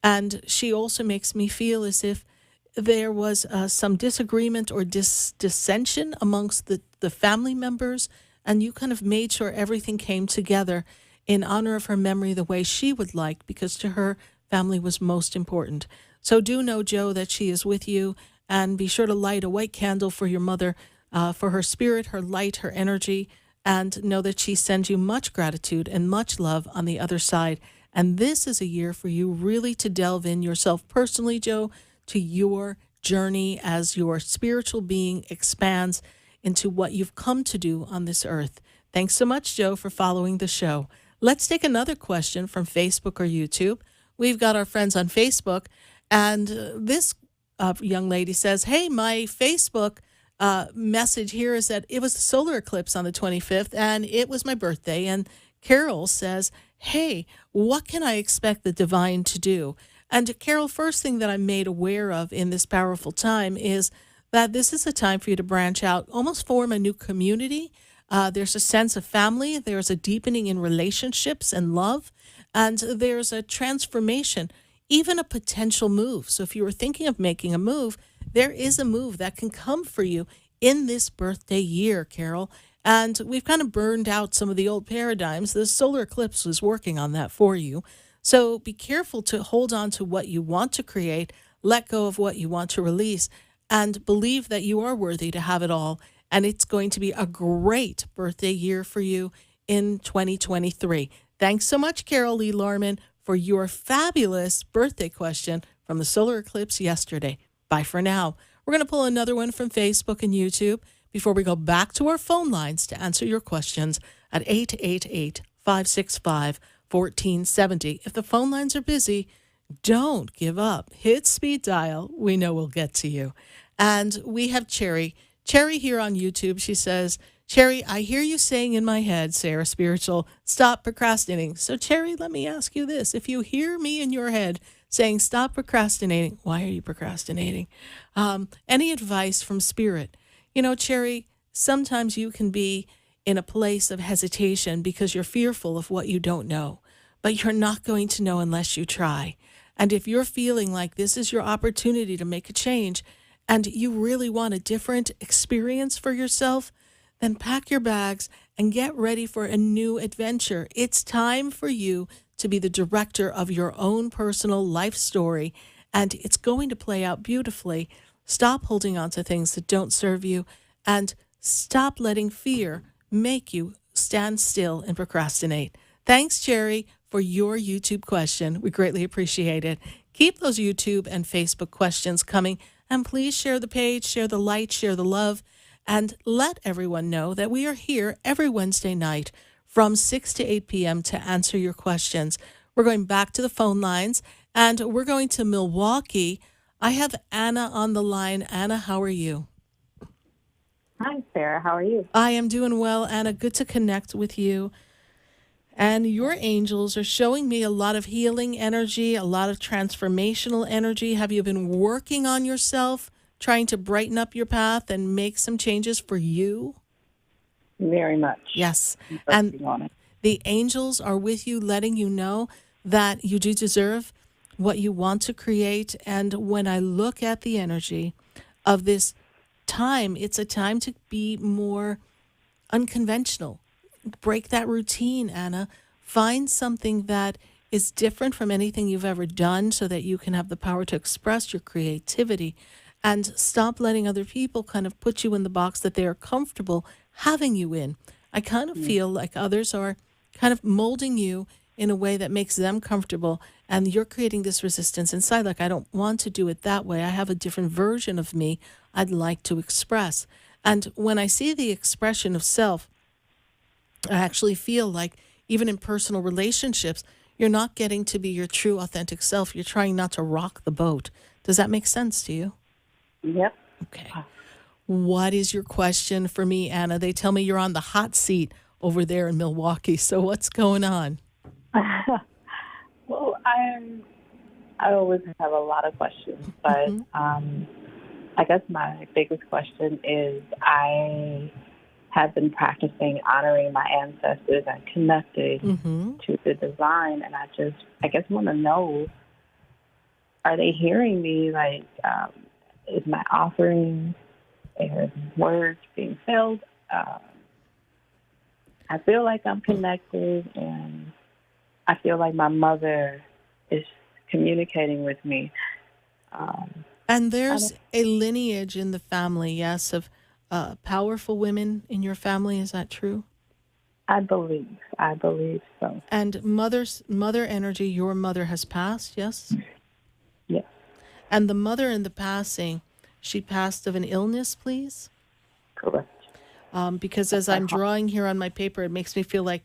And she also makes me feel as if there was some disagreement or dissension amongst the family members, and you kind of made sure everything came together in honor of her memory the way she would like, because to her, family was most important. So do know, Joe, that she is with you, and be sure to light a white candle for your mother, for her spirit, her light, her energy, and know that she sends you much gratitude and much love on the other side. And this is a year for you really to delve in yourself personally, Joe, to your journey as your spiritual being expands into what you've come to do on this earth. Thanks so much, Joe, for following the show. Let's take another question from Facebook or YouTube. We've got our friends on Facebook, and this young lady says, hey, my Facebook message here is that it was the solar eclipse on the 25th, and it was my birthday. And Carol says, hey, what can I expect the divine to do? And Carol, first thing that I'm made aware of in this powerful time is that this is a time for you to branch out, almost form a new community. There's a sense of family. There's a deepening in relationships and love. And there's a transformation, even a potential move. So if you were thinking of making a move, there is a move that can come for you in this birthday year, Carol. And we've kind of burned out some of the old paradigms. The solar eclipse was working on that for you. So be careful to hold on to what you want to create, let go of what you want to release, and believe that you are worthy to have it all. And it's going to be a great birthday year for you in 2023. Thanks so much, Carol Lee Lorman, for your fabulous birthday question from the solar eclipse yesterday. Bye for now. We're going to pull another one from Facebook and YouTube before we go back to our phone lines to answer your questions at 888-565-1470. If the phone lines are busy, don't give up. Hit speed dial. We know we'll get to you. And we have Cherry. Cherry here on YouTube. She says, Cherry, I hear you saying in my head, Sarah Spiritual, stop procrastinating. So, Cherry, let me ask you this. If you hear me in your head saying stop procrastinating, why are you procrastinating? Any advice from Spirit? You know, Cherry, sometimes you can be in a place of hesitation because you're fearful of what you don't know, but you're not going to know unless you try. And if you're feeling like this is your opportunity to make a change and you really want a different experience for yourself, then pack your bags and get ready for a new adventure. It's time for you to be the director of your own personal life story, and it's going to play out beautifully. Stop holding on to things that don't serve you, and stop letting fear make you stand still and procrastinate. Thanks, Cherry, for your YouTube question. We greatly appreciate it. Keep those YouTube and Facebook questions coming, and please share the page, share the light, share the love, and let everyone know that we are here every Wednesday night from 6 to 8 p.m. to answer your questions. We're going back to the phone lines, and we're going to Milwaukee. I have Anna on the line. Anna, how are you? Hi, Sarah. How are you? I am doing well, Anna. Good to connect with you. And your angels are showing me a lot of healing energy, a lot of transformational energy. Have you been working on yourself, trying to brighten up your path and make some changes for you? Very much. Yes. And the angels are with you, letting you know that you do deserve what you want to create. And when I look at the energy of this time, it's a time to be more unconventional. Break that routine, Anna. Find something that is different from anything you've ever done so that you can have the power to express your creativity, and stop letting other people kind of put you in the box that they are comfortable having you in. I kind of feel like others are kind of molding you in a way that makes them comfortable, and you're creating this resistance inside. Like, I don't want to do it that way. I have a different version of me I'd like to express. And when I see the expression of self I actually feel like even in personal relationships, you're not getting to be your true, authentic self. You're trying not to rock the boat. Does that make sense to you? Yep. Okay. What is your question for me, Anna? They tell me you're on the hot seat over there in Milwaukee. So what's going on? Well, I always have a lot of questions, but I guess my biggest question is I have been practicing honoring my ancestors and connecting to the divine, and I guess want to know, are they hearing me? Like, is my offering and words being filled? I feel like I'm connected, and I feel like my mother is communicating with me. And there's a lineage in the family, yes, of powerful women in your family. Is that true? I believe so. And mother energy, your mother has passed, yes? Yes. And the mother in the passing, she passed of an illness, please? Correct. Because as I'm drawing here on my paper, it makes me feel like,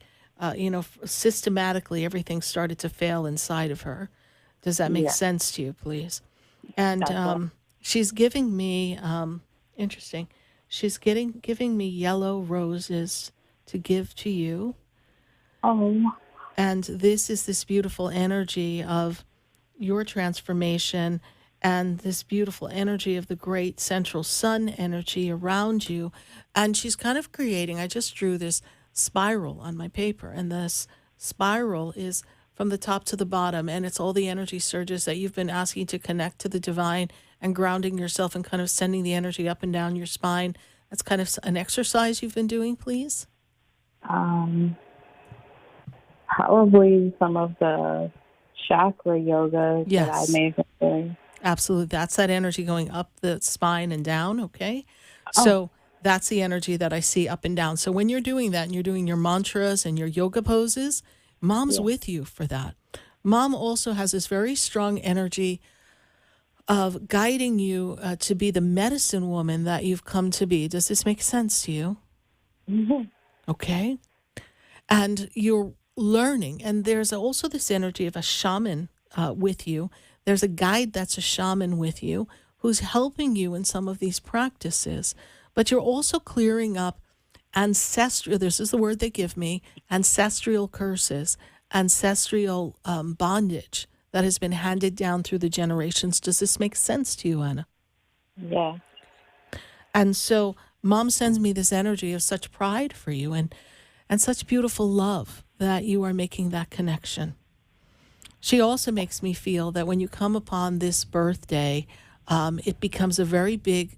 systematically everything started to fail inside of her. Does that make sense to you, please? And she's giving me, interesting, she's giving me yellow roses to give to you. Oh. And this is this beautiful energy of your transformation and this beautiful energy of the great central sun energy around you. And she's kind of creating, I just drew this spiral on my paper, and this spiral is from the top to the bottom, and it's all the energy surges that you've been asking to connect to the divine and grounding yourself and kind of sending the energy up and down your spine. That's kind of an exercise you've been doing, please? Probably some of the chakra yoga that I may have been doing. Absolutely. That's that energy going up the spine and down, okay? So that's the energy that I see up and down. So when you're doing that and you're doing your mantras and your yoga poses, Mom's with you for that. Mom also has this very strong energy of guiding you to be the medicine woman that you've come to be. Does this make sense to you? Mm-hmm. Okay. And you're learning. And there's also this energy of a shaman with you. There's a guide that's a shaman with you who's helping you in some of these practices. But you're also clearing up ancestral, this is the word they give me, ancestral curses, ancestral bondage that has been handed down through the generations. Does this make sense to you, Anna? Yeah. And so Mom sends me this energy of such pride for you and such beautiful love that you are making that connection. She also makes me feel that when you come upon this birthday, it becomes a very big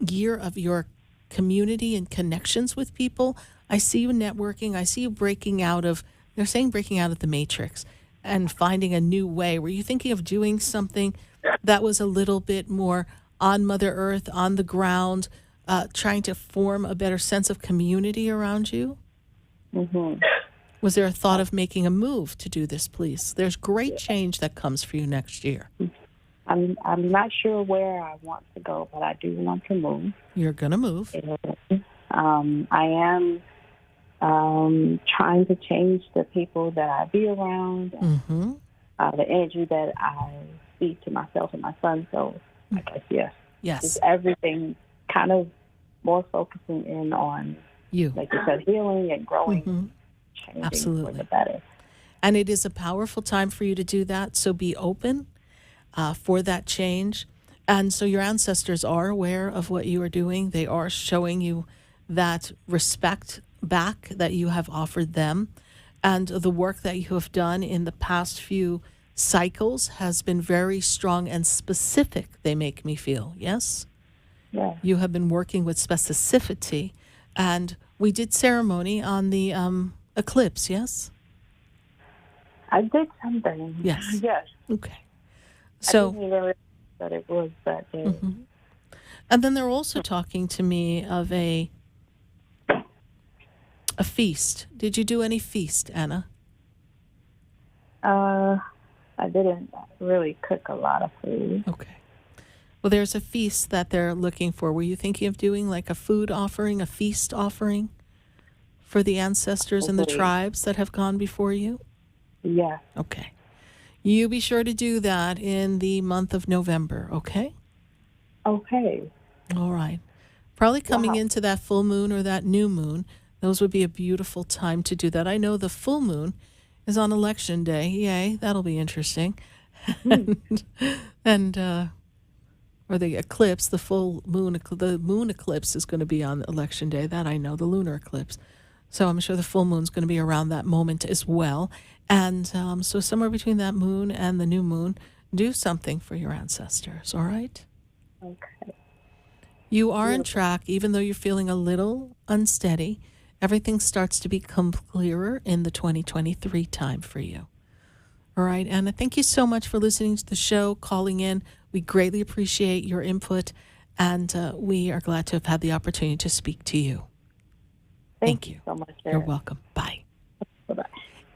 year of your community and connections with people. I see you networking. I see you breaking out of, they're saying breaking out of the matrix and finding a new way. Were you thinking of doing something that was a little bit more on Mother Earth, on the ground, trying to form a better sense of community around you? Mm-hmm. Was there a thought of making a move to do this, please? There's great change that comes for you next year. I'm not sure where I want to go, but I do want to move. You're going to move. I am trying to change the people that I be around, and, the energy that I speak to myself and my son. So I guess, yes. It's everything kind of more focusing in on, you, like you said, healing and growing, changing for the better. And it is a powerful time for you to do that. So be open for that change. And so your ancestors are aware of what you are doing. They are showing you that respect back that you have offered them. And the work that you have done in the past few cycles has been very strong and specific, they make me feel. Yes? Yeah. You have been working with specificity. And we did ceremony on the eclipse, yes? I did something. Yes. Yes. Okay. So, I didn't even realize that it was that day. And then they're also talking to me of a feast. Did you do any feast, Anna? I didn't really cook a lot of food. Okay. Well, there's a feast that they're looking for. Were you thinking of doing like a food offering, a feast offering for the ancestors and the Okay. tribes that have gone before you? Yes. Okay. You be sure to do that in the month of November, okay? Okay. All right. Probably coming Wow. into that full moon or that new moon, those would be a beautiful time to do that. I know the full moon is on election day. Yay, that'll be interesting. and or the eclipse, the full moon, the moon eclipse is going to be on election day. That I know, the lunar eclipse. So I'm sure the full moon's going to be around that moment as well. And so somewhere between that moon and the new moon, do something for your ancestors, all right? Okay. You are on track, even though you're feeling a little unsteady. Everything starts to become clearer in the 2023 time for you. All right, Anna, thank you so much for listening to the show, calling in. We greatly appreciate your input, and we are glad to have had the opportunity to speak to you. Thank you so much, Sarah. You're welcome. Bye. Bye-bye.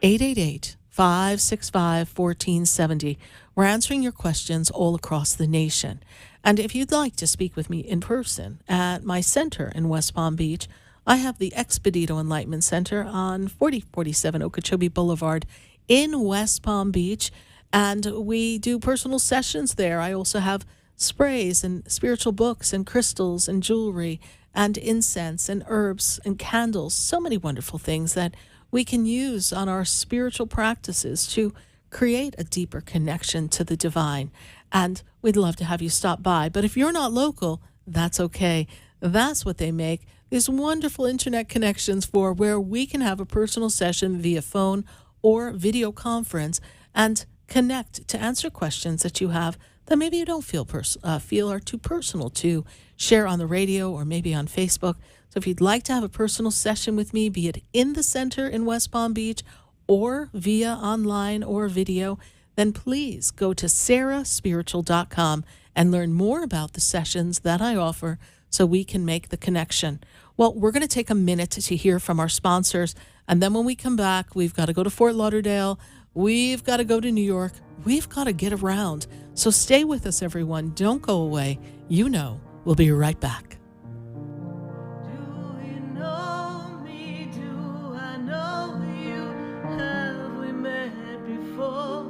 888-565-1470. We're answering your questions all across the nation. And if you'd like to speak with me in person at my center in West Palm Beach, I have the Expedito Enlightenment Center on 4047 Okeechobee Boulevard in West Palm Beach, and we do personal sessions there. I also have sprays and spiritual books and crystals and jewelry and incense and herbs and candles, so many wonderful things that we can use on our spiritual practices to create a deeper connection to the divine. And we'd love to have you stop by. But if you're not local, that's okay. That's what they make these wonderful internet connections for, where we can have a personal session via phone or video conference and connect to answer questions that you have that maybe you don't feel are too personal to share on the radio or maybe on Facebook. So if you'd like to have a personal session with me, be it in the center in West Palm Beach or via online or video, then please go to sarahspiritual.com and learn more about the sessions that I offer so we can make the connection. Well, we're going to take a minute to hear from our sponsors, and then when we come back, we've got to go to Fort Lauderdale, we've got to go to New York, we've got to get around. So stay with us, everyone. Don't go away. You know, we'll be right back. Do you know me? Do I know you? Have we met before?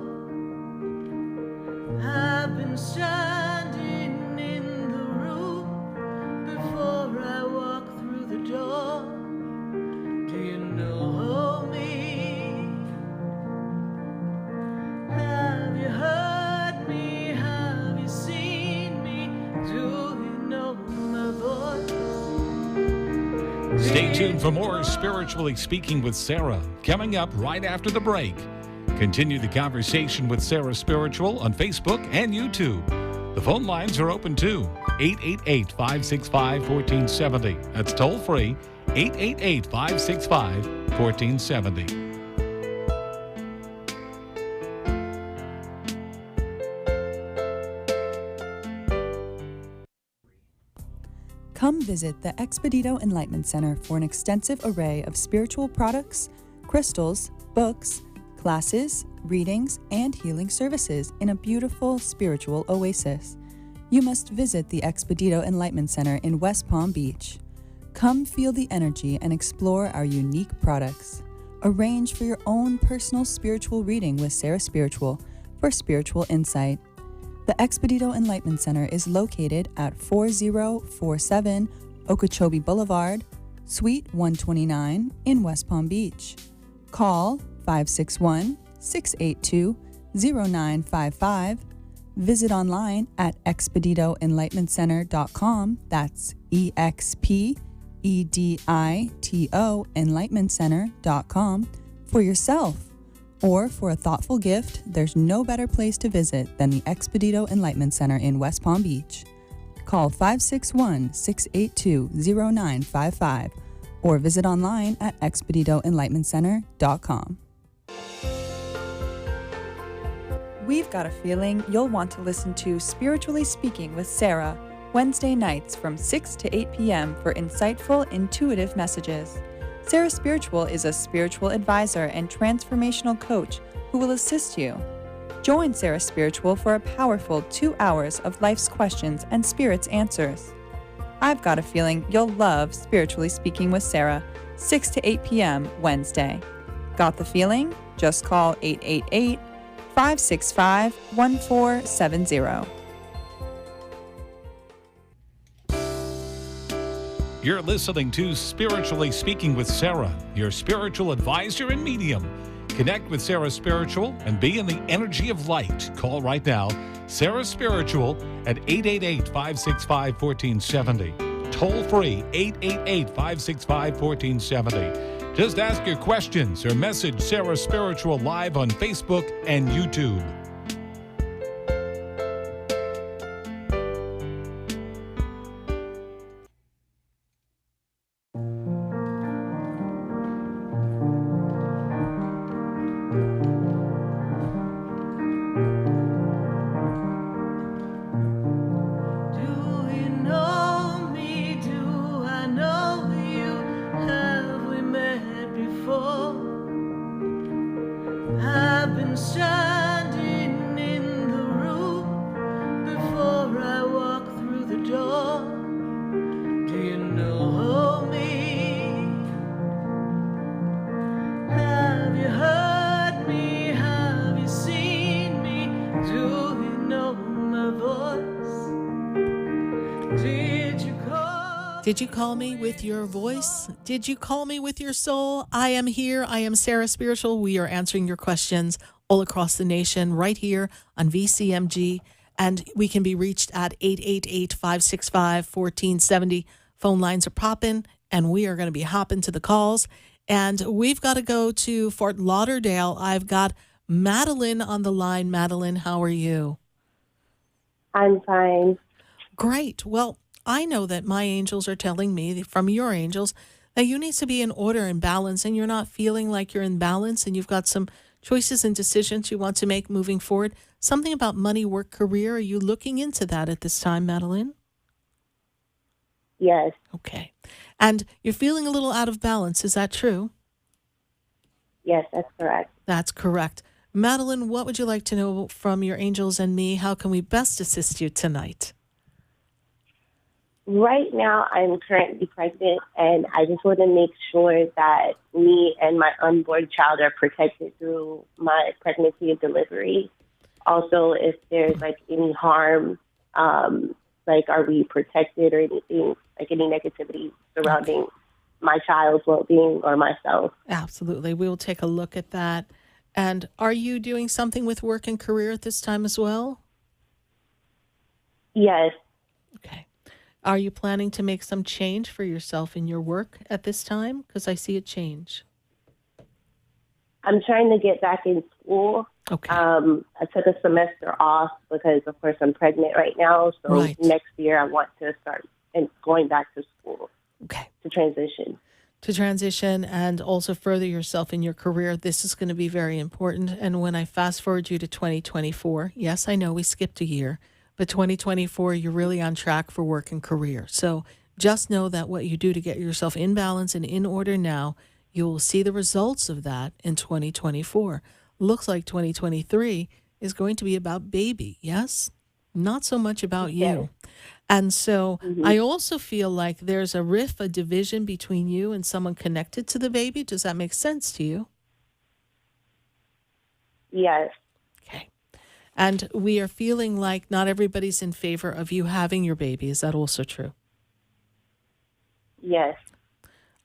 I've been standing in the room before I walk through the door. Do you know me? Have you heard me? Have you seen me? Do you know my voice? Stay tuned for more Spiritually Speaking with Sarah, coming up right after the break. Continue the conversation with Sarah Spiritual on Facebook and YouTube. The phone lines are open too. 888-565-1470. That's toll free. 888-565-1470. Come visit the Expedito Enlightenment Center for an extensive array of spiritual products, crystals, books, classes, readings, and healing services in a beautiful spiritual oasis. You must visit the Expedito Enlightenment Center in West Palm Beach. Come feel the energy and explore our unique products. Arrange for your own personal spiritual reading with Sarah Spiritual for spiritual insight. The Expedito Enlightenment Center is located at 4047 Okeechobee Boulevard, Suite 129 in West Palm Beach. Call 561-682-0955. Visit online at expeditoenlightenmentcenter.com. That's EXPEDITO enlightenmentcenter.com for yourself. Or for a thoughtful gift, there's no better place to visit than the Expedito Enlightenment Center in West Palm Beach. Call 561-682-0955 or visit online at expeditoenlightenmentcenter.com. We've got a feeling you'll want to listen to Spiritually Speaking with Sarah, Wednesday nights from 6 to 8 p.m. for insightful, intuitive messages. Sarah Spiritual is a spiritual advisor and transformational coach who will assist you. Join Sarah Spiritual for a powerful 2 hours of life's questions and Spirit's answers. I've got a feeling you'll love Spiritually Speaking with Sarah, 6 to 8 p.m. Wednesday. Got the feeling? Just call 888-565-1470. You're listening to Spiritually Speaking with Sarah, your spiritual advisor and medium. Connect with Sarah Spiritual and be in the energy of light. Call right now, Sarah Spiritual at 888-565-1470. Toll free, 888-565-1470. Just ask your questions or message Sarah Spiritual live on Facebook and YouTube. Do you know me? Do I know you? Have we met before? I've been standing in the room before I walk through the door. Do you know me? Have you heard me? Have you seen me? Do you know my voice? Did you call me with your voice? Did you call me with your soul? I am here. I am Sarah Spiritual. We are answering your questions all across the nation right here on VCMG. And we can be reached at 888-565-1470. Phone lines are popping, and we are going to be hopping to the calls. And we've got to go to Fort Lauderdale. I've got Madeline on the line. Madeline, how are you? I'm fine. Great. Well, I know that my angels are telling me from your angels that you need to be in order and balance, and you're not feeling like you're in balance, and you've got some choices and decisions you want to make moving forward. Something about money, work, career. Are you looking into that at this time, Madeline? Yes. Okay. And you're feeling a little out of balance. Is that true? Yes, that's correct. That's correct. Madeline, what would you like to know from your angels and me? How can we best assist you tonight? Right now, I'm currently pregnant, and I just want to make sure that me and my unborn child are protected through my pregnancy and delivery. Also, if there's like any harm, like are we protected or anything, like any negativity surrounding my child's well-being or myself? Absolutely. We will take a look at that. And are you doing something with work and career at this time as well? Yes. Okay. Are you planning to make some change for yourself in your work at this time? Because I see a change. I'm trying to get back in school. Okay. I took a semester off because, of course, I'm pregnant right now. So Right. next year I want to start and going back to school. Okay. To transition. To transition and also further yourself in your career. This is going to be very important. And when I fast forward you to 2024, yes, I know we skipped a year, but 2024, you're really on track for work and career. So just know that what you do to get yourself in balance and in order now, you will see the results of that in 2024. Looks like 2023 is going to be about baby, yes? Not so much about you. And so I also feel like there's a rift, a division between you and someone connected to the baby. Does that make sense to you? Yes. Okay. And we are feeling like not everybody's in favor of you having your baby. Is that also true? Yes.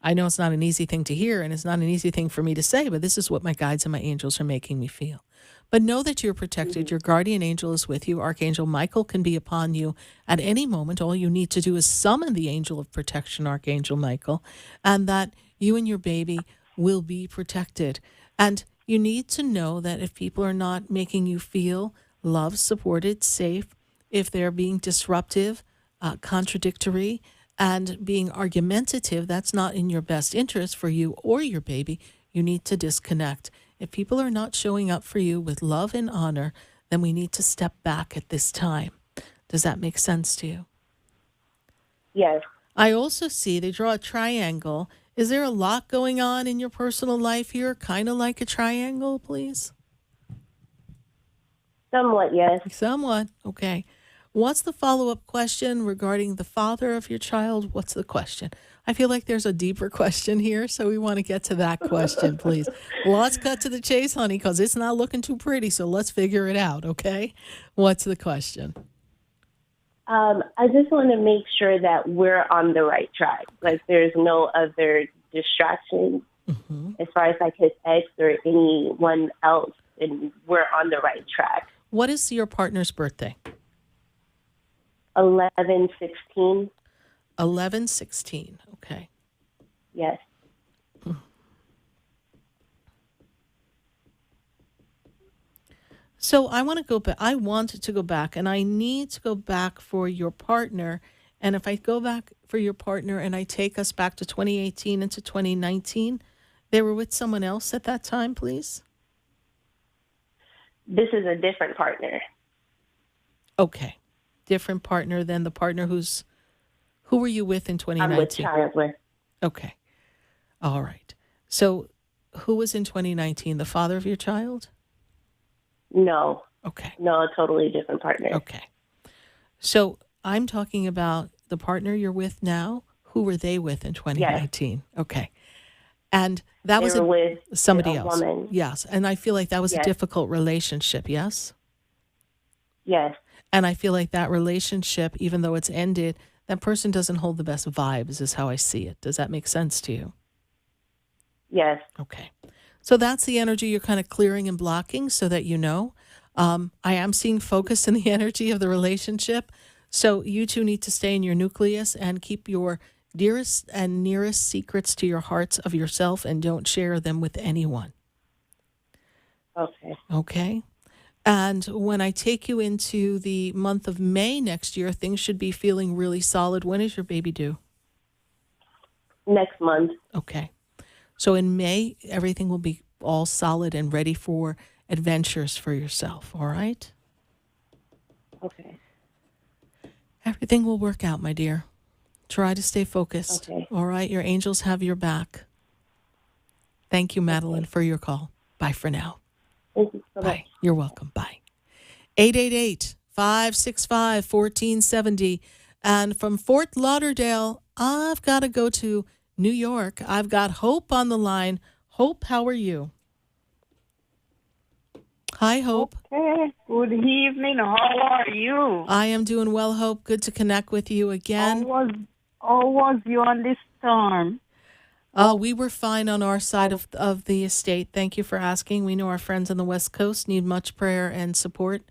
I know it's not an easy thing to hear, and it's not an easy thing for me to say, but this is what my guides and my angels are making me feel. But know that you're protected. Your guardian angel is with you. Archangel Michael can be upon you at any moment. All you need to do is summon the angel of protection, Archangel Michael, and that you and your baby will be protected. And you need to know that if people are not making you feel loved, supported, safe, if they're being disruptive, contradictory, and being argumentative, that's not in your best interest for you or your baby. You need to disconnect. If people are not showing up for you with love and honor, then we need to step back at this time. Does that make sense to you? Yes. I also see they draw a triangle. Is there a lot going on in your personal life here? Kind of like a triangle, please? Somewhat, yes. Somewhat. Okay. What's the follow-up question regarding the father of your child? What's the question? I feel like there's a deeper question here, so we want to get to that question, please. Let's cut to the chase, honey, because it's not looking too pretty, so let's figure it out, okay? What's the question? I just want to make sure that we're on the right track. Like there's no other distractions as far as like his ex or anyone else, and we're on the right track. What is your partner's birthday? 11/16. 11/16. Okay. Yes. So I want to go back. I want to go back, and I need to go back for your partner. And if I go back for your partner and I take us back to 2018 into 2019, they were with someone else at that time, please? This is a different partner. Okay. Different partner than the partner who were you with in 2019? I'm with Chandler. Okay. All right. So who was in 2019? The father of your child? No. Okay. No, a totally different partner. Okay. So I'm talking about the partner you're with now. Who were they with in 2019? Yes. Okay. And that was with somebody a else. Woman. Yes. And I feel like that was a difficult relationship, yes? Yes. And I feel like that relationship, even though it's ended, that person doesn't hold the best vibes, is how I see it. Does that make sense to you? Yes. Okay. So that's the energy you're kind of clearing and blocking so that you know. I am seeing focus in the energy of the relationship. So you two need to stay in your nucleus and keep your dearest and nearest secrets to your hearts of yourself and don't share them with anyone. Okay. Okay. And when I take you into the month of May next year, things should be feeling really solid. When is your baby due? Next month. Okay. So in May, everything will be all solid and ready for adventures for yourself, all right? Okay. Everything will work out, my dear. Try to stay focused, all right? Your angels have your back. Thank you, Madeline, for your call. Bye for now. Thank you so much. Bye. You're welcome. Bye. 888-565-1470. And from Fort Lauderdale, I've got to go to New York. I've got Hope on the line. Hope, how are you? Hi, Hope. Okay. Good evening. How are you? I am doing well, Hope. Good to connect with you again. How was you on this storm? Oh, we were fine on our side of the estate. Thank you for asking. We know our friends on the West Coast need much prayer and support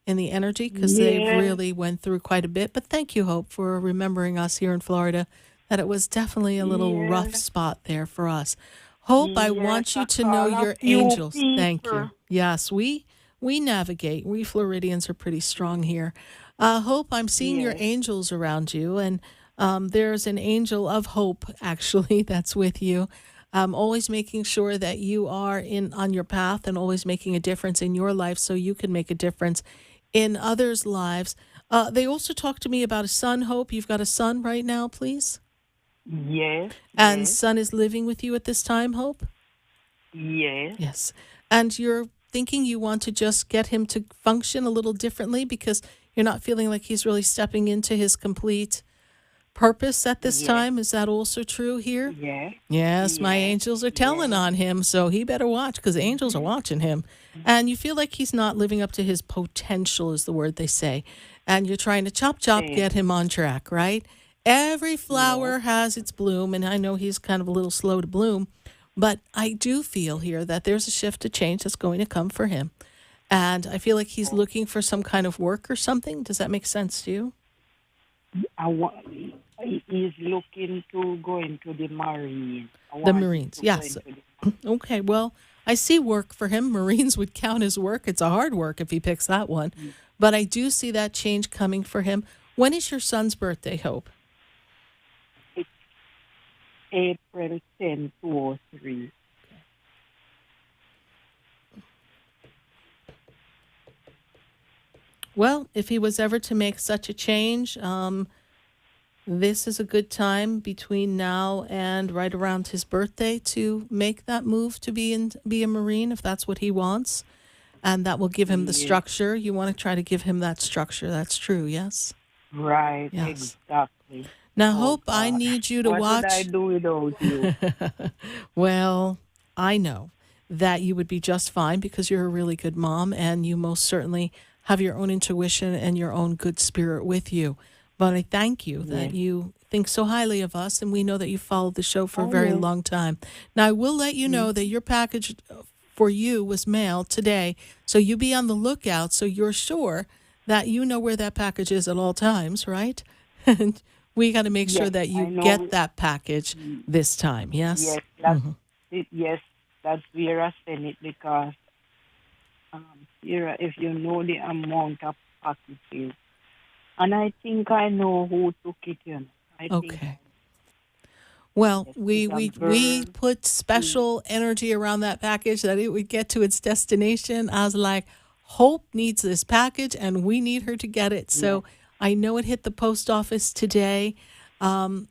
in the energy because they really went through quite a bit. But thank you, Hope, for remembering us here in Florida, that it was definitely a little rough spot there for us. Hope, I want you to know your angels. Thank you. Yes, we navigate. We Floridians are pretty strong here. Hope, I'm seeing your angels around you, and there's an angel of hope, actually, that's with you. Always making sure that you are on your path and always making a difference in your life so you can make a difference in others' lives. They also talked to me about a son, Hope. You've got a son right now, please? Yes. And son is living with you at this time, Hope? Yes. Yes. And you're thinking you want to just get him to function a little differently because you're not feeling like he's really stepping into his complete purpose at this time. Is that also true here? Yes. Yes, my angels are telling on him, so he better watch because the angels are watching him. And you feel like he's not living up to his potential is the word they say. And you're trying to chop, get him on track, right? Every flower has its bloom, and I know he's kind of a little slow to bloom, but I do feel here that there's a shift, a change that's going to come for him. And I feel like he's looking for some kind of work or something. Does that make sense to you? He's looking to go into the Marine. The Marines, yes. Okay, well, I see work for him. Marines would count as work. It's a hard work if he picks that one. But I do see that change coming for him. When is your son's birthday, Hope? It's April 10, 2003. Well, if he was ever to make such a change, this is a good time between now and right around his birthday to make that move to be a Marine, if that's what he wants. and that will give him the Yes. structure. You want to try to give him that structure. That's true, yes? Right, Yes. exactly. Now, Oh, Hope, I God. need you to What would I watch. do without you? Well, I know that you would be just fine because you're a really good mom and you most certainly have your own intuition and your own good spirit with you. But I thank you that Yes. you think so highly of us, and we know that you followed the show for a Oh, very yes. long time. Now, I will let you know that your package for you was mailed today, so you be on the lookout so you're sure that you know where that package is at all times, right? And we got to make sure Yes, that I you know. get that package this time, yes? Yes, that's it. Yes, that's where I send it because, Sarah, if you know the amount of packages, and I think I know who took it, I think Okay. Well, we it's a we we girl. put special energy around that package that it would get to its destination. I was like, Hope needs this package, and we need her to get it. So I know it hit the post office today, and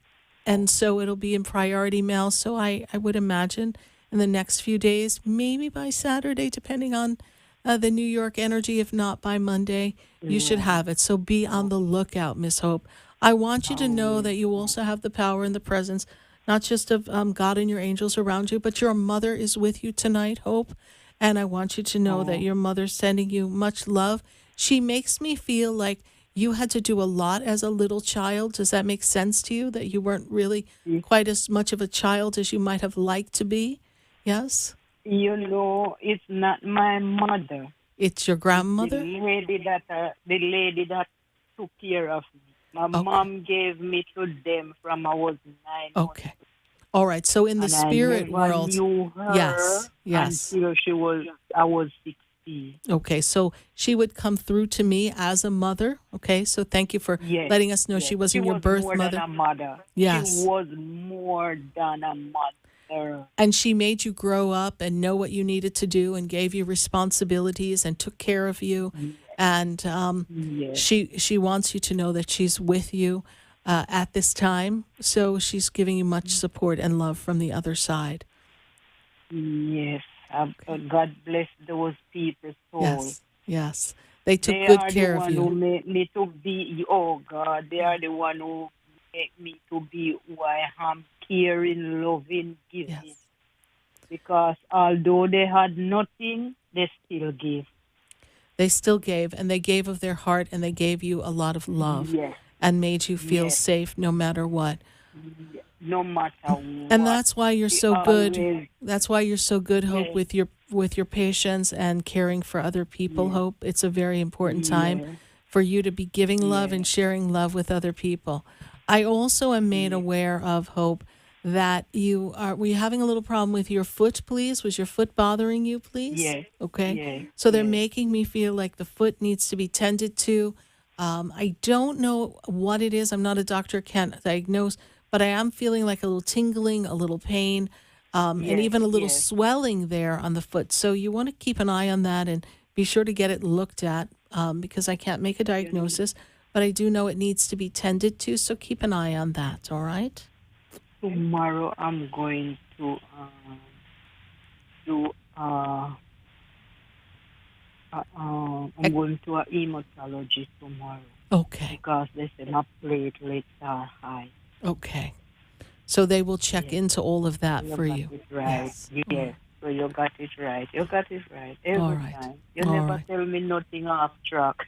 so it'll be in priority mail. So I would imagine in the next few days, maybe by Saturday, depending on the New York energy. If not by Monday, you should have it. So be on the lookout, Miss Hope. I want you to know that you also have the power and the presence, not just of God and your angels around you, but your mother is with you tonight, Hope. And I want you to know that your mother's sending you much love. She makes me feel like you had to do a lot as a little child. Does that make sense to you, that you weren't really quite as much of a child as you might have liked to be? Yes? It's not my mother. It's your grandmother? The lady that took care of me. My mom gave me to them from I was 9 months. Okay. All right. So in the And spirit I never world, knew her yes. until I was 16. Okay, so she would come through to me as a mother. Okay, so thank you for letting us know she wasn't your birth more mother. Than a mother. Yes. She was more than a mother. And she made you grow up and know what you needed to do and gave you responsibilities and took care of you. And she wants you to know that she's with you at this time. So she's giving you much support and love from the other side. Yes. God bless those people. Yes. They took good care of They are the one who you. made me to be, oh God, they are the one who make me to be who I am, caring, loving, giving. Because although they had nothing, they still gave. They still gave, and they gave of their heart, and they gave you a lot of love and made you feel safe no matter what. No matter what. And that's why you're so good. Always. That's why you're so good, Hope, with your patience and caring for other people, Hope. It's a very important time for you to be giving love and sharing love with other people. I also am made aware of, Hope, that were you having a little problem with your foot, please? Was your foot bothering you, please? Yes. Okay. Yes. So they're making me feel like the foot needs to be tended to. I don't know what it is. I'm not a doctor, can't diagnose, but I am feeling like a little tingling, a little pain, and even a little swelling there on the foot. So you want to keep an eye on that and be sure to get it looked at because I can't make a diagnosis, but I do know it needs to be tended to. So keep an eye on that. All right. Tomorrow I'm going to do. I'm going to a hematologist tomorrow. Okay. Because they said my platelets are high. Okay. So they will check into all of that for you. Right. Yes. So you got it right. You got it right. Every time. You never tell me nothing off track.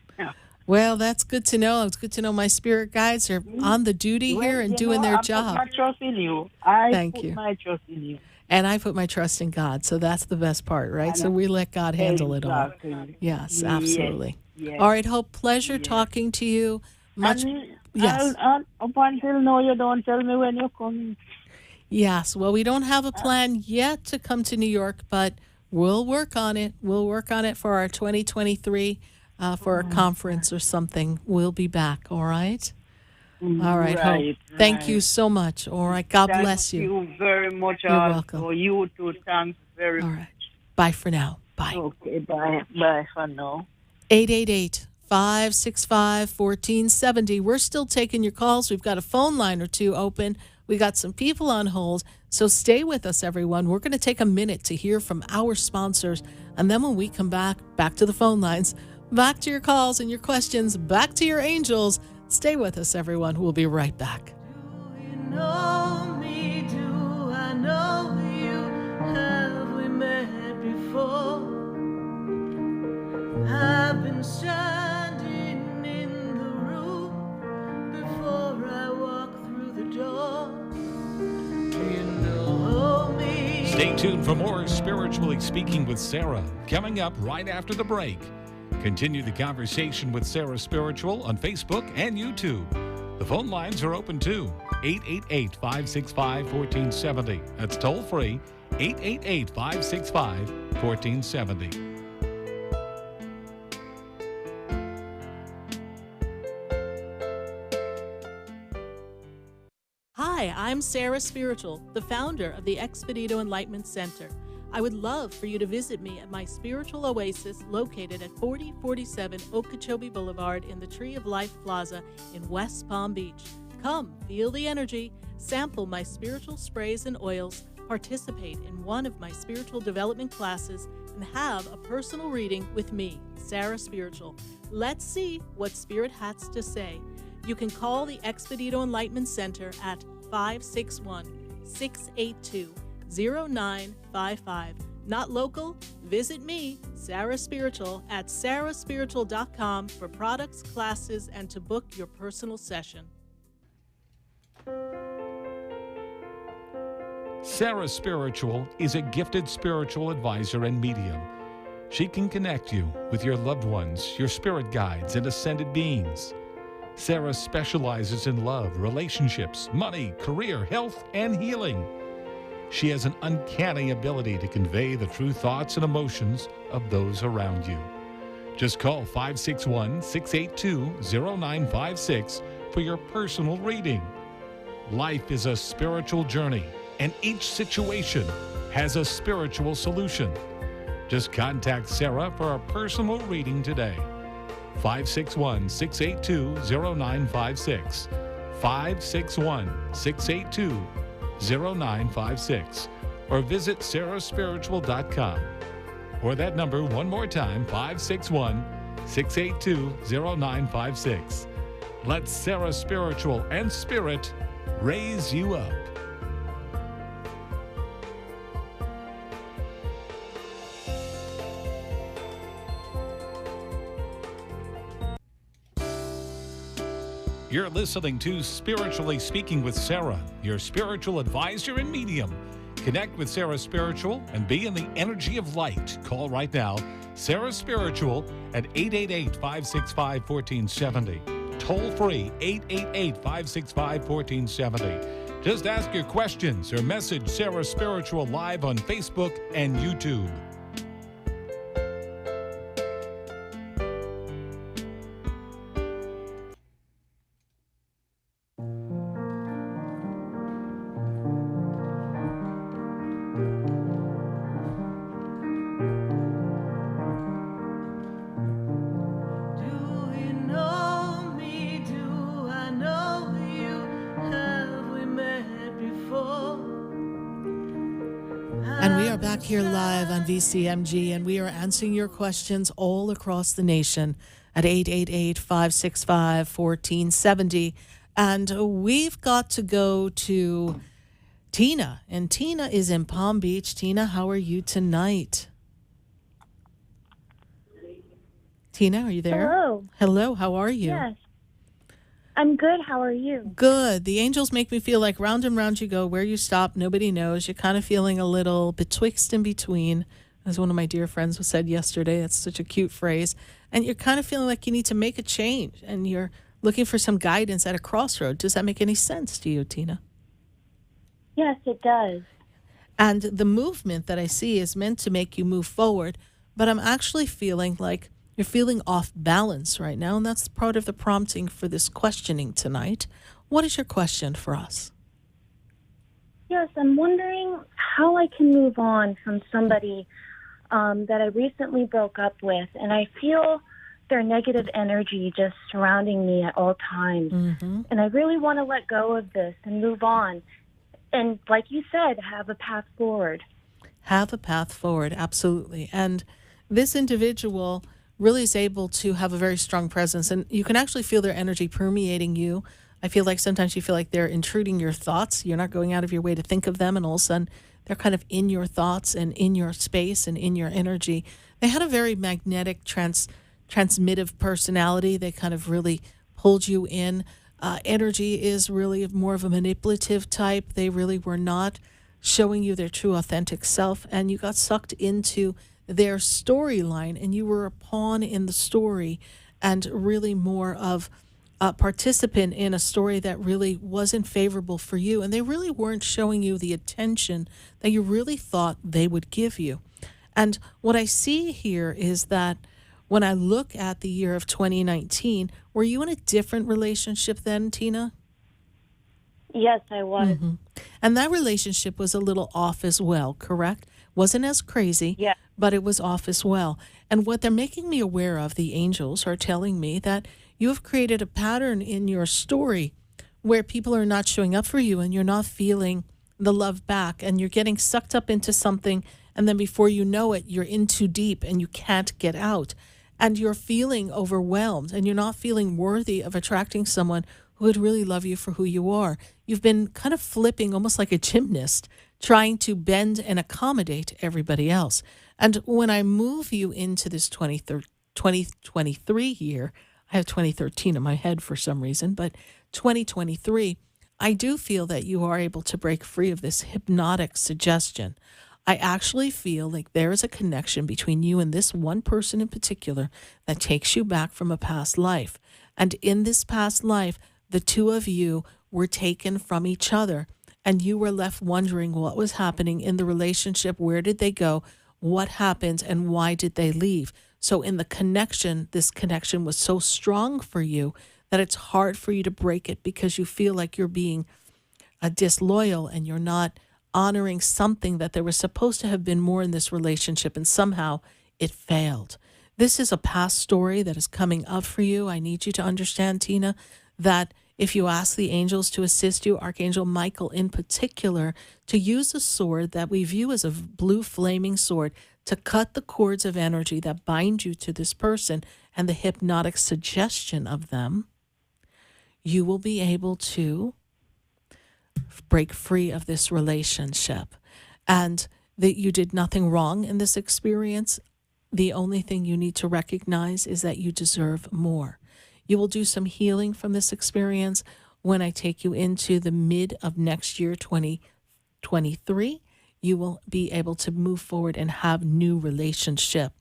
Well, that's good to know. It's good to know my spirit guides are on the duty here and doing their job. I put my trust in you. Thank you. My trust in you. And I put my trust in God. So that's the best part, right? So we let God handle it all. Yes, absolutely. Yes. All right, Hope, pleasure talking to you. Yes. Up until now, you don't tell me when you're coming. Yes. Well, we don't have a plan yet to come to New York, but we'll work on it. We'll work on it for our 2023 for a conference or something. We'll be back. All right. All right, Hope. Thank you so much. All right. God bless you. Thank you very much. You're welcome. You too. Thanks very much. All right. Bye for now. Bye. Okay. Bye. Bye for now. 888-565-1470. We're still taking your calls. We've got a phone line or two open. We got some people on hold, so stay with us, everyone. We're going to take a minute to hear from our sponsors, and then when we come back to the phone lines, back to your calls and your questions, back to your angels. Stay with us, everyone. We'll be right back. Do you know me? Do I know you? Have we met before? I've been standing in the room before I walk through the door. Do you know me? Stay tuned for more Spiritually Speaking with Sarah, coming up right after the break. Continue the conversation with Sarah Spiritual on Facebook and YouTube. The phone lines are open too. 888-565-1470. That's toll free. 888-565-1470. Hi, I'm Sarah Spiritual, the founder of the Expedito Enlightenment Center. I would love for you to visit me at my spiritual oasis located at 4047 Okeechobee Boulevard in the Tree of Life Plaza in West Palm Beach. Come, feel the energy, sample my spiritual sprays and oils, participate in one of my spiritual development classes, and have a personal reading with me, Sarah Spiritual. Let's see what Spirit has to say. You can call the Expedito Enlightenment Center at 561-682-0955. Not local? Visit me, Sarah Spiritual, at sarahspiritual.com for products, classes, and to book your personal session. Sarah Spiritual is a gifted spiritual advisor and medium. She can connect you with your loved ones, your spirit guides, and ascended beings. Sarah specializes in love, relationships, money, career, health, and healing. She has an uncanny ability to convey the true thoughts and emotions of those around you. Just call 561-682-0956 for your personal reading. Life is a spiritual journey, and each situation has a spiritual solution. Just contact Sarah for a personal reading today. 561-682-0956. 561-682-0956. Or visit sarahspiritual.com. Or that number one more time, 561-682-0956. Let Sarah Spiritual and Spirit raise you up. You're listening to Spiritually Speaking with Sarah, your spiritual advisor and medium. Connect with Sarah Spiritual and be in the energy of light. Call right now, Sarah Spiritual at 888-565-1470. Toll free, 888-565-1470. Just ask your questions or message Sarah Spiritual live on Facebook and YouTube. Here live on VCMG, and we are answering your questions all across the nation at 888-565-1470. And we've got to go to Tina, and Tina is in Palm Beach. Tina, how are you tonight? Tina, are you there? Hello. Hello, how are you? Yes. I'm good. How are you? Good. The angels make me feel like round and round you go. Where you stop, nobody knows. You're kind of feeling a little betwixt and between, as one of my dear friends said yesterday. That's such a cute phrase. And you're kind of feeling like you need to make a change, and you're looking for some guidance at a crossroad. Does that make any sense to you, Tina? Yes, it does. And the movement that I see is meant to make you move forward, but I'm actually feeling like you're feeling off balance right now, and that's part of the prompting for this questioning tonight. What is your question for us? Yes, I'm wondering how I can move on from somebody that I recently broke up with, and I feel there negative energy just surrounding me at all times. And I really want to let go of this and move on. And like you said, have a path forward. Have a path forward, absolutely. And this individual really is able to have a very strong presence, and you can actually feel their energy permeating you. I feel like sometimes you feel like they're intruding your thoughts. You're not going out of your way to think of them, and all of a sudden they're kind of in your thoughts and in your space and in your energy. They had a very magnetic, transmittive personality. They kind of really pulled you in. Energy is really more of a manipulative type. They really were not showing you their true authentic self, and you got sucked into their storyline, and you were a pawn in the story and really more of a participant in a story that really wasn't favorable for you, and they really weren't showing you the attention that you really thought they would give you. And what I see here is that when I look at the year of 2019, were you in a different relationship then, Tina? Yes, I was. And that relationship was a little off as well, correct? Wasn't as crazy, but it was off as well. And what they're making me aware of, the angels are telling me that you have created a pattern in your story where people are not showing up for you and you're not feeling the love back, and you're getting sucked up into something, and then before you know it, you're in too deep and you can't get out. And you're feeling overwhelmed and you're not feeling worthy of attracting someone who would really love you for who you are. You've been kind of flipping almost like a gymnast, trying to bend and accommodate everybody else. And when I move you into this 2023 year, I have 2013 in my head for some reason, but 2023, I do feel that you are able to break free of this hypnotic suggestion. I actually feel like there is a connection between you and this one person in particular that takes you back from a past life. And in this past life, the two of you were taken from each other, and you were left wondering what was happening in the relationship. Where did they go? What happened? And why did they leave? So in the connection, this connection was so strong for you that it's hard for you to break it because you feel like you're being disloyal and you're not honoring something that there was supposed to have been more in this relationship, and somehow it failed. This is a past story that is coming up for you. I need you to understand, Tina, that if you ask the angels to assist you, Archangel Michael in particular, to use a sword that we view as a blue flaming sword to cut the cords of energy that bind you to this person and the hypnotic suggestion of them, you will be able to break free of this relationship. And that you did nothing wrong in this experience. The only thing you need to recognize is that you deserve more. You will do some healing from this experience when I take you into the mid of next year, 2023. You will be able to move forward and have new relationship.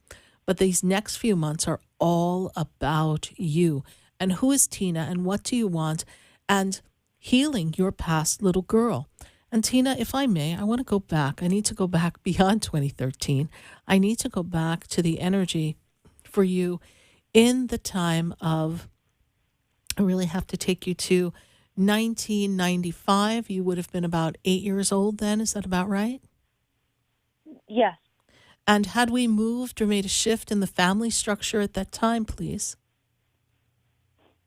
But these next few months are all about you. And who is Tina and what do you want? And healing your past little girl. And Tina, if I may, I want to go back. I need to go back beyond 2013. I need to go back to the energy for you in the time of, I really have to take you to 1995. You would have been about 8 years old then. Is that about right? Yes. And had we moved or made a shift in the family structure at that time, please?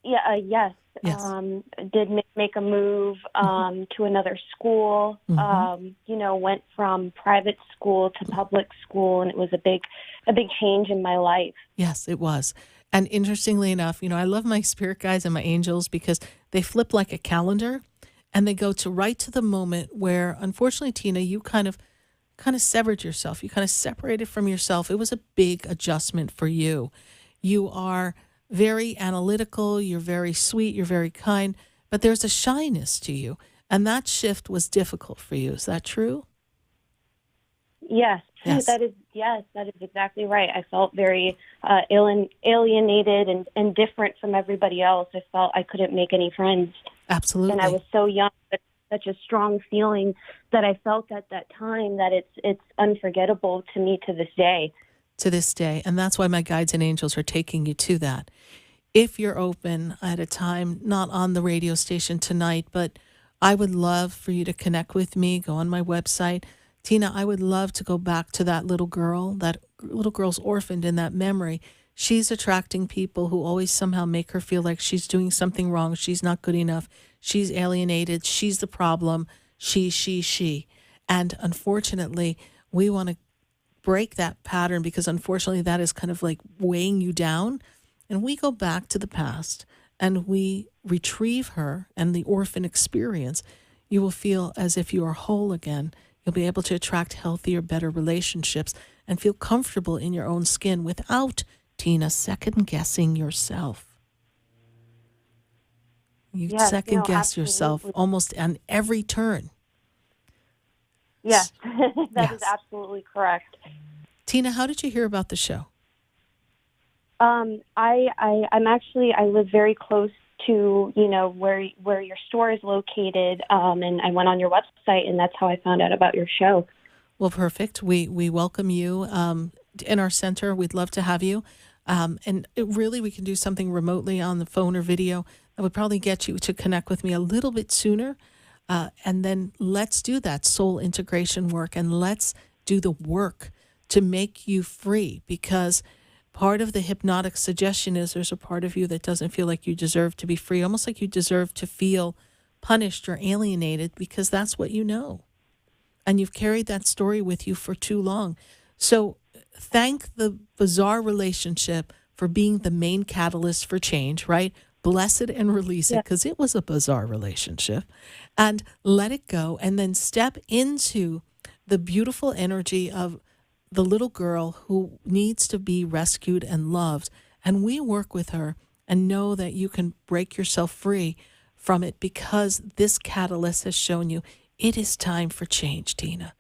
Yeah, yes. Did make a move to another school. Went from private school to public school, and it was a big change in my life. Yes, it was. And interestingly enough, I love my spirit guides and my angels because they flip like a calendar, and they go to right to the moment where, unfortunately, Tina, you kind of severed yourself. You kind of separated from yourself. It was a big adjustment for you. You are very analytical, you're very sweet, you're very kind, but there's a shyness to you. And that shift was difficult for you. Is that true? Yes. That is exactly right. I felt very alienated and different from everybody else. I felt I couldn't make any friends. Absolutely. And I was so young, but such a strong feeling that I felt at that time that it's unforgettable to me to this day. To this day. And that's why my guides and angels are taking you to that. If you're open at a time, not on the radio station tonight, but I would love for you to connect with me, go on my website. Tina, I would love to go back to that little girl. That little girl's orphaned in that memory. she's attracting people who always somehow make her feel like she's doing something wrong. She's not good enough. She's alienated. She's the problem. She. And unfortunately, we want to break that pattern because unfortunately that is kind of like weighing you down. And we go back to the past and we retrieve her and the orphan experience. You will feel as if you are whole again. You'll be able to attract healthier, better relationships and feel comfortable in your own skin without, Tina, second-guessing yourself. You second-guess yourself almost on every turn. Yes, that is absolutely correct. Tina, how did you hear about the show? I live very close to, where your store is located, and I went on your website, and that's how I found out about your show. Well, perfect. We welcome you in our center. We'd love to have you. And we can do something remotely on the phone or video that would probably get you to connect with me a little bit sooner. And then let's do that soul integration work and let's do the work to make you free, because part of the hypnotic suggestion is there's a part of you that doesn't feel like you deserve to be free, almost like you deserve to feel punished or alienated because that's what you know. And you've carried that story with you for too long. So thank the bizarre relationship for being the main catalyst for change, right? Bless it and release it because it was a bizarre relationship, and let it go, and then step into the beautiful energy of the little girl who needs to be rescued and loved. And we work with her and know that you can break yourself free from it because this catalyst has shown you it is time for change, Tina.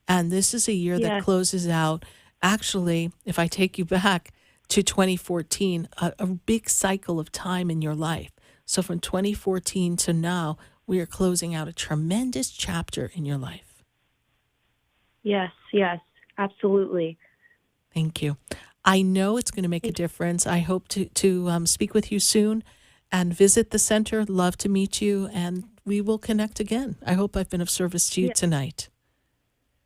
And this is a year that closes out, actually, if I take you back to 2014, a big cycle of time in your life. So from 2014 to now, we are closing out a tremendous chapter in your life. Yes, absolutely. Thank you. I know it's going to make a difference. I hope to speak with you soon and visit the center. Love to meet you, and we will connect again. I hope I've been of service to you tonight.